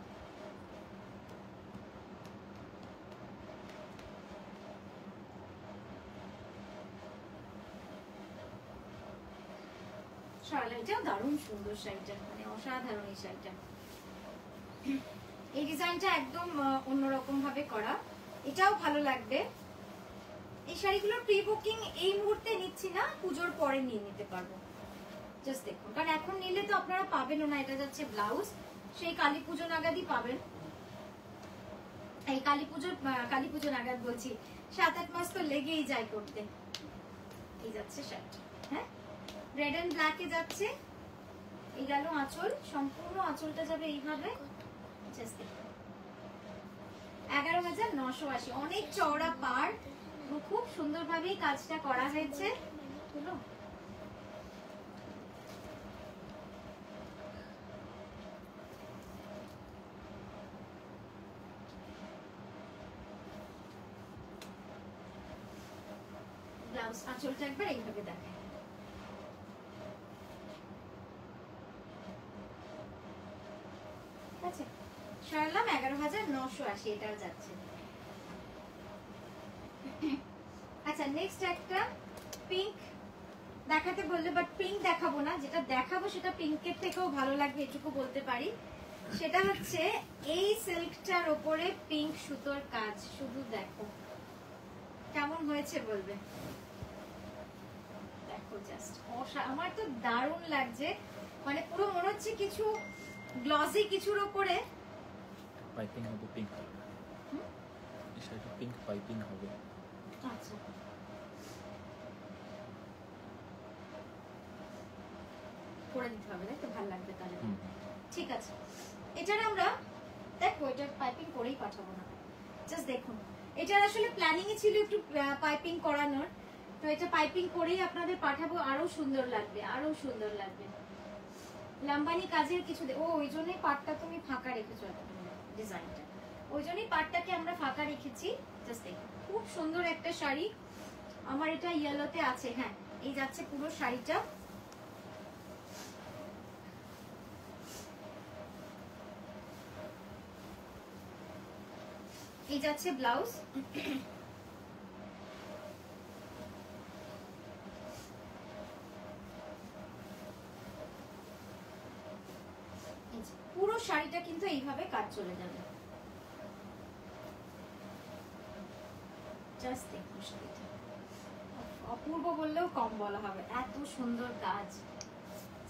শাড়িটাও দারুণ সুন্দর, শাড়িটা মানে অসাধারণ। এই শাড়িটা, এই ডিজাইনটা একদম অন্যরকম ভাবে করা, এটাও ভালো লাগবে। এই শাড়িগুলোর প্রি বুকিং এই মুহূর্তে নিচ্ছি না, পুজোর পরে নিয়ে নিতে পারবো। জাস্ট দেখুন, কারণ এখন নিলে তো আপনারা পাবেনও না। এটা যাচ্ছে ব্লাউজ, সেই কালী পুজো নাগাদই পাবেন। এই কালী পুজো নাগাদ বলছি, 7-8 মাস তো লেগেই যায় করতে। এই যাচ্ছে শার্ট, হ্যাঁ রেড এন্ড ব্ল্যাকে যাচ্ছে। এই গেল আঁচল, সম্পূর্ণ আঁচলটা যাবে এইভাবে। 11,980, অনেক চওড়া পাড়, খুব সুন্দরভাবেই কাজটা করা হয়েছে। ব্লাউজ আঁচলটা একবার এইভাবে দেখায়। ঠিক আছে, সরালাম 11,980, এটাও যাচ্ছে। আচ্ছা নেক্সট একটা পিঙ্ক দেখাতে বললে, বাট পিঙ্ক দেখাবো না, যেটা দেখাবো সেটা পিঙ্কের থেকেও ভালো লাগবে এটুকু বলতে পারি। সেটা হচ্ছে এই সিল্কটার ওপরে পিঙ্ক সুতোর কাজ, শুধু দেখো কেমন হয়েছে বলবে। দেখো জাস্ট আমার তো দারুণ লাগছে, মানে পুরো মনে হচ্ছে কিছু গ্লসি কিছুর ওপরে পাইপিং হবে পিঙ্ক কালার, এই শাড়িটা পিঙ্ক পাইপিং হবে। আচ্ছা করে দিতে হবে, তাই তো? ভালো লাগবে তাহলে। ঠিক আছে, এটার আমরা দেখো এটা পাইপিং করেই পাঠাবো না, জাস্ট দেখুন এটার আসলে প্ল্যানিং এ ছিল একটু পাইপিং করানোর, তো এটা পাইপিং করেই আপনাদের পাঠাবো, আরো সুন্দর লাগবে, আরো সুন্দর লাগবে। লাম্বানি কাজের কিছু ও ওই জন্যই পাটটা তুমি ফাঁকা রেখেছো, ডিজাইনটা ওই জন্যই পাটটাকে আমরা ফাঁকা রেখেছি। জাস্ট দেখুন খুব সুন্দর একটা শাড়ি, আমার এটা ইয়েলোতে আছে। হ্যাঁ এই যাচ্ছে পুরো শাড়িটা, এই যাচ্ছে ব্লাউজ, পুরো শাড়িটা কিন্তু এইভাবে কাজ চলে যাবে। জাস্ট দেখুন শাড়িটা, অপূর্ব বললেও কম বলা হবে, এত সুন্দর কাজ।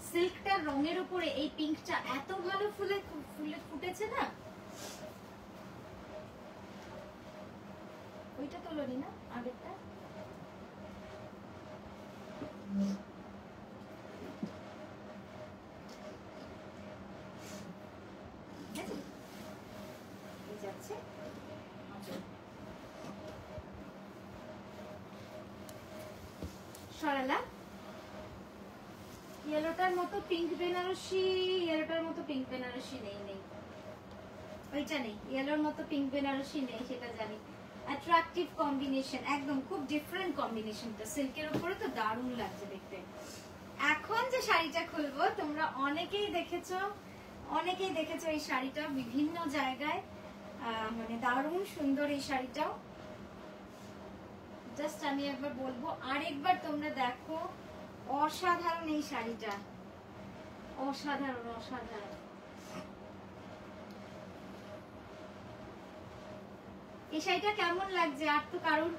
সিল্কটার রঙের উপরে এই পিঙ্কটা এত ভালো ফুলে ফুলে ফুটেছে না, ওইটা তোলনি না আগেরটা, যাচ্ছে সরালা ইয়েলোটার মতো পিঙ্ক বেনারসি, ইয়েলোটার মতো পিঙ্ক বেনারসি নেই, নেই ওইটা নেই, ইয়েলোর মতো পিঙ্ক বেনারসি নেই, সেটা জানি। অ্যাট্রাকটিভ কম্বিনেশন, একদম খুব ডিফারেন্ট কম্বিনেশনটা, সিল্কের উপরে তো দারুণ লাগছে দেখতে। এখন যে শাড়িটা খুলবো তোমরা অনেকেই দেখেছো এই শাড়িটা বিভিন্ন জায়গায়, মানে দারুণ সুন্দর এই শাড়িটাও। জাস্ট আমি একবার বলবো, আরেকবার তোমরা দেখো, অসাধারণ এই শাড়িটা, অসাধারণ অসাধারণ। এই শাড়িটা কেমন লাগছে আর তো কারোর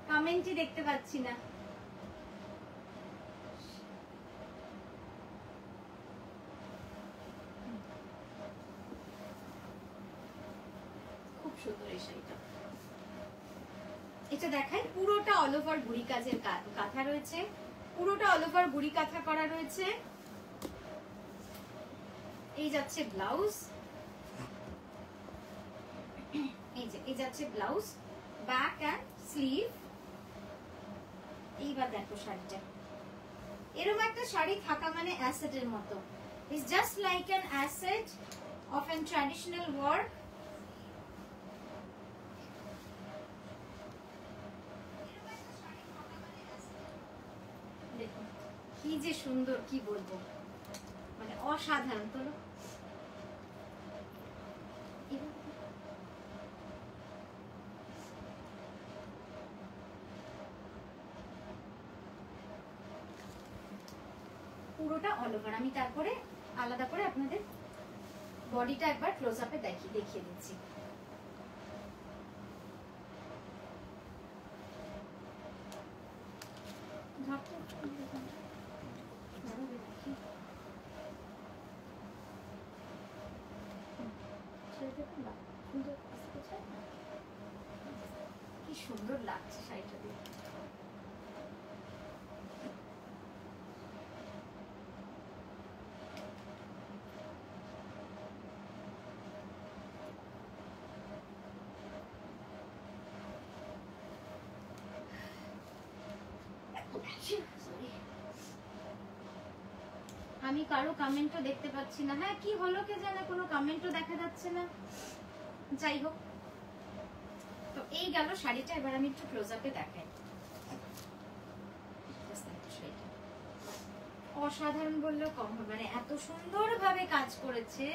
কমেন্টই দেখতে পাচ্ছি না। খুব সুন্দর এই শাড়িটা, এটা দেখাই, পুরোটা অল ওভার বুড়ি কাজের কাঁথা রয়েছে, পুরোটা অল ওভার বুড়ি কাঁথা করা রয়েছে। এই যাচ্ছে ব্লাউজ, এই যাচ্ছে ব্লাউজ, ব্যাক এন্ড স্লিভ। এইবার দেখো শাড়িটা, এরকম একটা শাড়ি থাকা মানে অ্যাসেটের মতো, it's just like an asset of an traditional work. দেখুন কি যে সুন্দর, কি বলবো, মানে অসাধারণ। তোলো পুরোটা অল ওভার, আমি তারপরে আলাদা করে আপনাদের বডিটা একবার ক্লোজ আপে দেখিয়ে দিচ্ছি। কি সুন্দর লাগছে শাড়িটা দিয়ে। আমি কারো কমেন্টও দেখতে পাচ্ছি না। হ্যাঁ কি হলো কে জানে, কোনো কমেন্টও দেখা যাচ্ছে না। যাই হোক, তো এই গেল শাড়িটা, এবার আমি একটু ক্লোজ আপে দেখাই। অসাধারণ বললেও কম হবে, মানে এত সুন্দরভাবে কাজ করেছে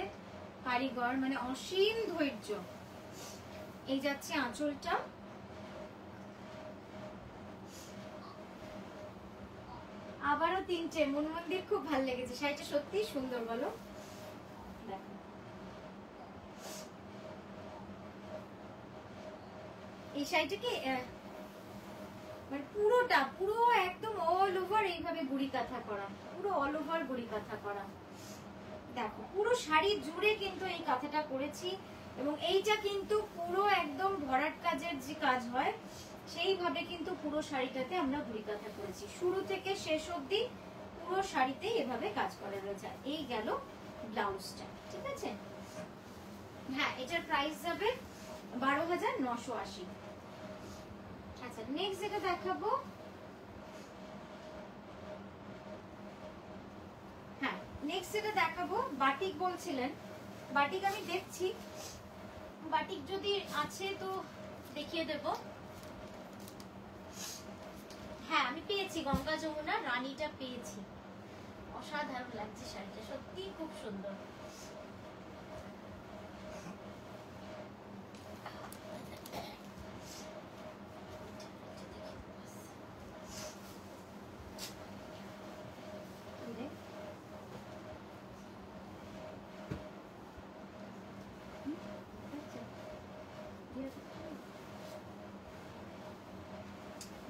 কারিগর, মানে অসীম ধৈর্য। এই যাচ্ছে আঁচলটা, আবারও তিনটে। মন মন্দির খুব ভালো লেগেছে শাড়িটা, সত্যি সুন্দর বলো। দেখো এই শাড়িটাকে মানে পুরোটা পুরো একদম অল ওভার এইভাবে গুড়ি কাঁথা করা, পুরো অল ওভার গুড়ি কাঁথা করা। দেখো পুরো শাড়ি জুড়ে কিন্তু এই কাঁথাটা করেছি, এবং এইটা কিন্তু পুরো একদম ভরাট কাজের যে কাজ হয় সেইভাবে কিন্তু পুরো শাড়িটাতে আমরা গুড়ি কাঁথা করেছি, শুরু থেকে শেষ অবধি পুরো শাড়িতে এভাবে কাজ করা রয়েছে। এই গেল ব্লাউজটা, ঠিক আছে। হ্যাঁ, এটার প্রাইস যাবে 12,980। আচ্ছা, নেক্সট যেটা দেখাবো, হ্যাঁ নেক্সট যেটা দেখাবো বাটিক বলছিলেন। বাটিক আমি দেখছি, বাটিক যদি আছে তো দেখিয়ে দেব। হ্যাঁ আমি পেয়েছি, গঙ্গা যমুনা রানীটা পেয়েছি, অসাধারণ লাগছে শাড়িটা, সত্যি খুব সুন্দর।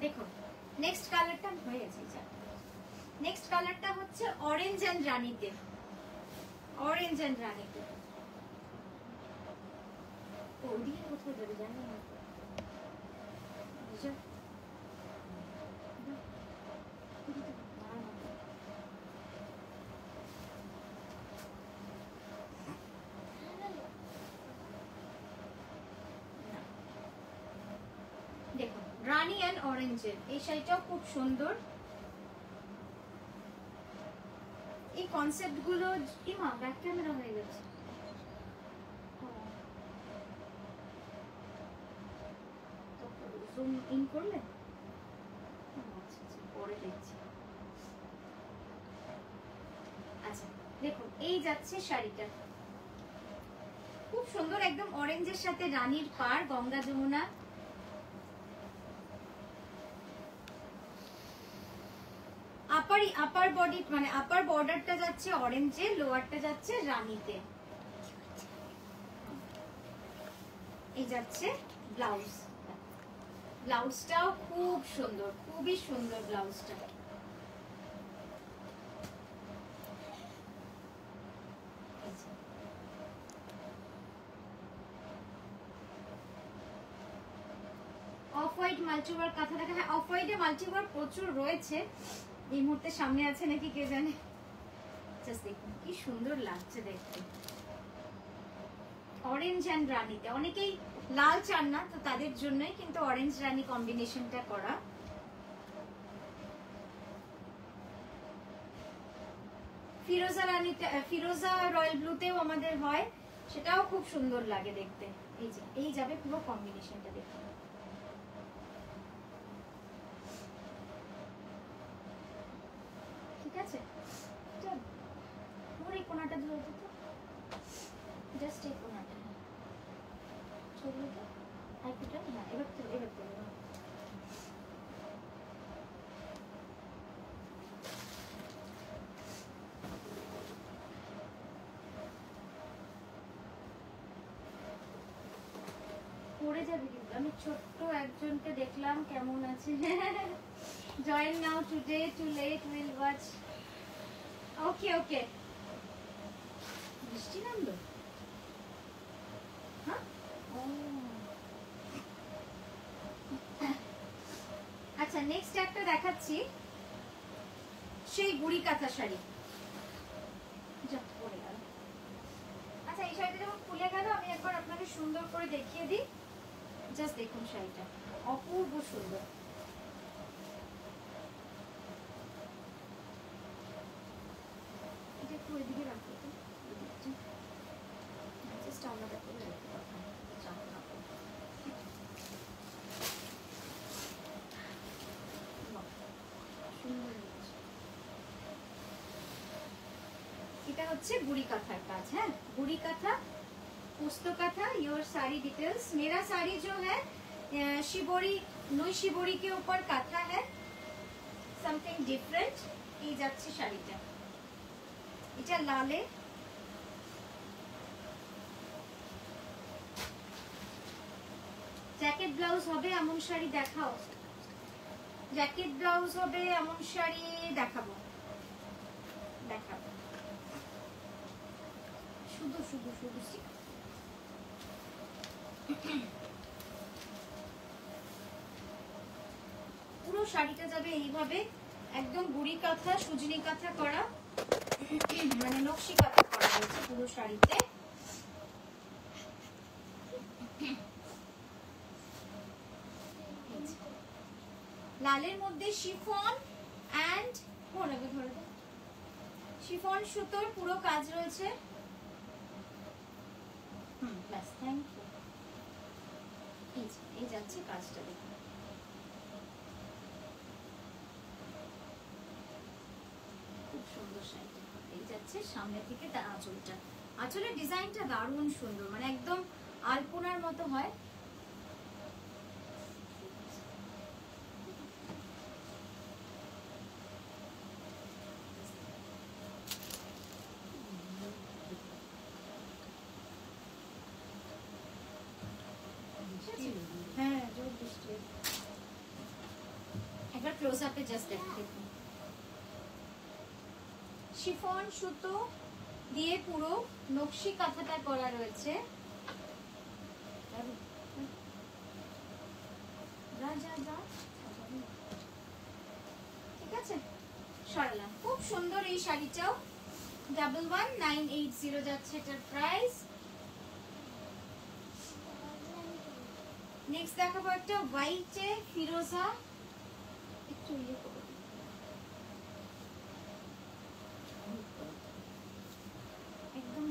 দেখো নেক্সট কালারটা হয়ে গেছে, নেক্সট কালারটা হচ্ছে অরেঞ্জ এন্ড রানীতে, অরেঞ্জ এন্ড রানীতে। ওদিকে কোথায় যাবে জানি না, বুঝছো? দেখো রানী এন্ড অরেঞ্জের এই শাড়িটাও খুব সুন্দর। এই কনসেপ্ট গুলো ইমা ব্যাক ক্যামেরা হয়ে গেছে, জুম ইন করলে আচ্ছা আচ্ছা পরে দেখছি। আচ্ছা দেখুন এই যাচ্ছে শাড়িটা, খুব সুন্দর, একদম অরেঞ্জের সাথে রানীর পাড়, গঙ্গা যমুনা। আপার বডি মানে আপার বর্ডারটা যাচ্ছে অরেঞ্জে, লোয়ারটা যাচ্ছে রানীতে। এই যাচ্ছে ব্লাউজ, ব্লাউজটাও খুব সুন্দর, খুবই সুন্দর ব্লাউজটা। অফ হোয়াইট মাল্টিওয়ার কাঁথা দেখা, হ্যাঁ অফ হোয়াইটে মাল্টিওয়ার প্রচুর রয়েছে, এই মুহূর্তে সামনে আছে নাকি কে জানে। জাস্ট দেখুন কি সুন্দর লাগছে দেখতে, অরেঞ্জ এন্ড রানীতে। অনেকেই লাল চান না, তো তাদের জন্যই কিন্তু অরেঞ্জ রানী কম্বিনেশনটা করা। ফিরোজা রানীতে, ফিরোজা রয়্যাল ব্লুতেও আমাদের হয়, সেটাও খুব সুন্দর লাগে দেখতে। এই যে এই যাবে পুরো কম্বিনেশনটা দেখতে, ঠিক আছে। পুরো এই কোনাটা ধরে দিত, জাস্ট এই কোনাটা ছড়িয়ে দাও, আইপিটা। হ্যাঁ এবার তো এবার তো পড়ে যাবে কিন্তু। আমি ছোট্ট একজনকে দেখলাম কেমন আছে। Join now today, too late will watch. Okay okay, বৃষ্টি নামলো, হ্যাঁ আচ্ছা নেক্সট একটা দেখাচ্ছি, সেই গুড়ি কাঁথা শাড়ি। পড়ে গেল। আচ্ছা এই শাড়িটা যখন খুলে গেল আমি একবার আপনাকে সুন্দর করে দেখিয়ে দিই। জাস্ট দেখুন শাড়িটা অপূর্ব সুন্দর, এটা একটু ওইদিকে রাখো তো, জাস্ট আলাদা করে রাখতে পারতাম। সুন্দর লাগছে। হচ্ছে বুড়ি কাঁথার কাজ। হ্যাঁ, বুড়ি কাঁথা, पुस्त कथा। योर साड़ी डिटेल्स, मेरा साड़ी जो है शिबोरी, नुई शिबोरी के ऊपर कथा है, समथिंग डिफरेंट। এই যাচ্ছে শাড়িটা, এটা লালে, জ্যাকেট ব্লাউজ হবে এমন শাড়ি দেখাও, জ্যাকেট ব্লাউজ হবে এমন শাড়ি দেখাবো, দেখাবো শুধু শুধু শুধু পুরো শাড়িটা যাবে এইভাবে, একদম বুড়ি কাঁথা সুজনি কাঁথা করা, মানে নকশি কাঁথা করা হয়েছে পুরো শাড়িতে। লালের মধ্যে শিফন এন্ড শিফন সুতোর পুরো কাজ রয়েছে। ব্যাস, থ্যাংক ইউ। এই যাচ্ছে কাজটা, দেখুন খুব সুন্দর শাড়িটা। এই যাচ্ছে সামনে থেকে তার আঁচলটা, আঁচলের ডিজাইনটা দারুণ সুন্দর, মানে একদম আলপনার মতো হয়। হ্যাঁ, জোর বৃষ্টি। একবার ক্লোজ আপে জাস্ট দেখুন, শিফন সুতো দিয়ে পুরো নকশি কাঁথাটা করা রয়েছে। ঠিক আছে, সরালাম। খুব সুন্দর এই শাড়িটাও, 11980 যাচ্ছে এটার প্রাইস। নেক্সট দেখাবো একটা হোয়াইটে ফিরোজা, একটু ইয়ে করো, একদম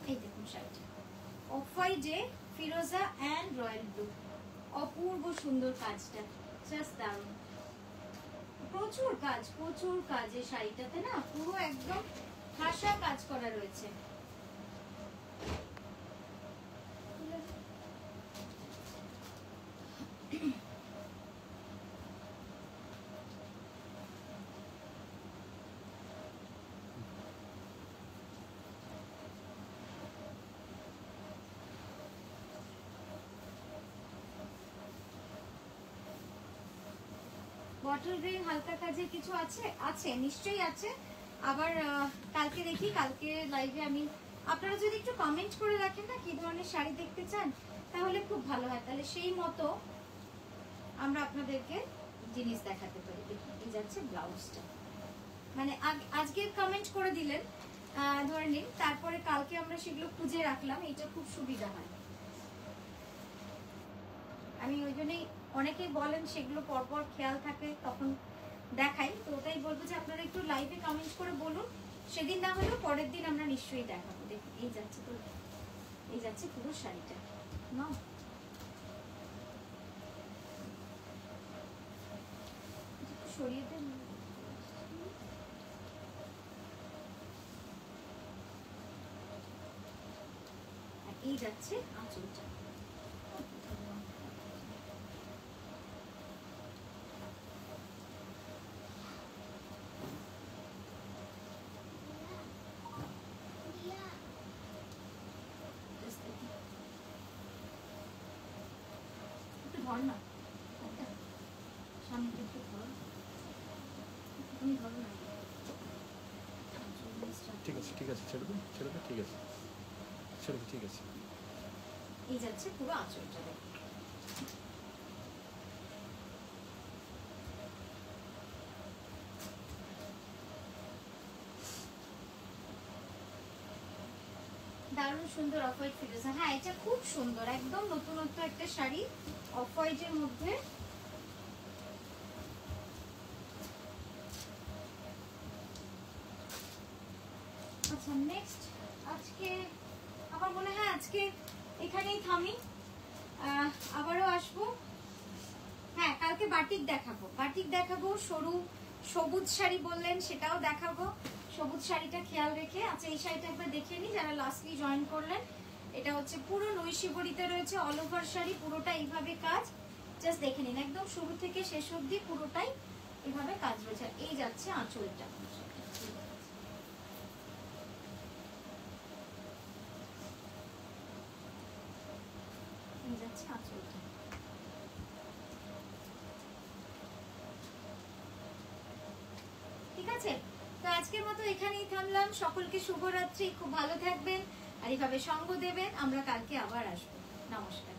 এই দেখুন শাড়িটা, অফ হোয়াইটে ফিরোজা এন্ড রয়্যাল ব্লু, অপূর্ব সুন্দর কাজটা, জাস্ট দারুণ। প্রচুর কাজ এই শাড়িটাতে, না পুরো একদম খাসা কাজ করা রয়েছে। বটল গ্রিন হালকা কাজের কিছু আছে, আছে নিশ্চয়ই আছে। আবার কালকে দেখি, কালকে লাইভে আমি, আপনারা যদি একটু কমেন্ট করে রাখেন না কি ধরনের শাড়ি দেখতে চান, তাহলে খুব ভালো হয়, তাহলে সেই মতো আমরা আপনাদেরকে জিনিস দেখাতে পারি। দেখুন এই যাচ্ছে ব্লাউজটা, মানে আজকে কমেন্ট করে দিলেন ধরে নিন, তারপরে কালকে আমরা সেগুলো খুঁজে রাখলাম, এটা খুব সুবিধা হয়। আমি ওই জন্যই, অনেকেই বলেন সেগুলো পরপর খেয়াল থাকে তখন দেখাই, তো ওটাই বলবো যে আপনারা একটু লাইভে কমেন্ট করে বলুন, সেদিন না হলেও পরের দিন আমরা নিশ্চয়ই দেখাবো। দেখুন এই যাচ্ছে, তো এই যাচ্ছে পুরো শাড়িটা, না সরিয়ে দেন। এই যাচ্ছে আঁচলটা, ধর না, সামনে একটু ধর, তুমি ধরো না। ঠিক আছে ঠিক আছে, ছেড়ে দিন ছেড়ে দিন, ঠিক আছে ছেড়ে দিন, ঠিক আছে। এই যাচ্ছে পুরো আঁচলটা দেখো। দারুণ সুন্দর অফ হোয়াইট ফিরোজা। হ্যাঁ এটা খুব সুন্দর, একদম নতুনত্ব একটা শাড়ি অফ হোয়াইটের মধ্যে। আচ্ছা নেক্সট, আজকে আমার মনে হয় আজকে এখানেই থামি, আবারও আসবো। হ্যাঁ কালকে বাটিক দেখাবো, বাটিক দেখাবো, সরু সবুজ শাড়ি বললেন সেটাও দেখাবো, সবুজ শাড়িটা খেয়াল রেখে। আচ্ছা এই শাড়িটা একবার দেখে নিই যারা লাস্টলি জয়েন করলেন। এটা হচ্ছে পুরো নৈশিবরিতে রয়েছে, অল ওভার শাড়ি, পুরোটা এইভাবে কাজ, জাস্ট দেখে নিন একদম শুরু থেকে শেষ অবধি পুরোটাই এইভাবে কাজ রয়েছে। এই যাচ্ছে আঁচলটা, এই যাচ্ছে আঁচলটা। ঠিক আছে, তো আজকের মতো এখানেই থামলাম। সকলকে শুভরাত্রি, খুব ভালো থাকবেন আর এইভাবে সঙ্গ দেবেন। আমরা কালকে আবার আসবো। নমস্কার।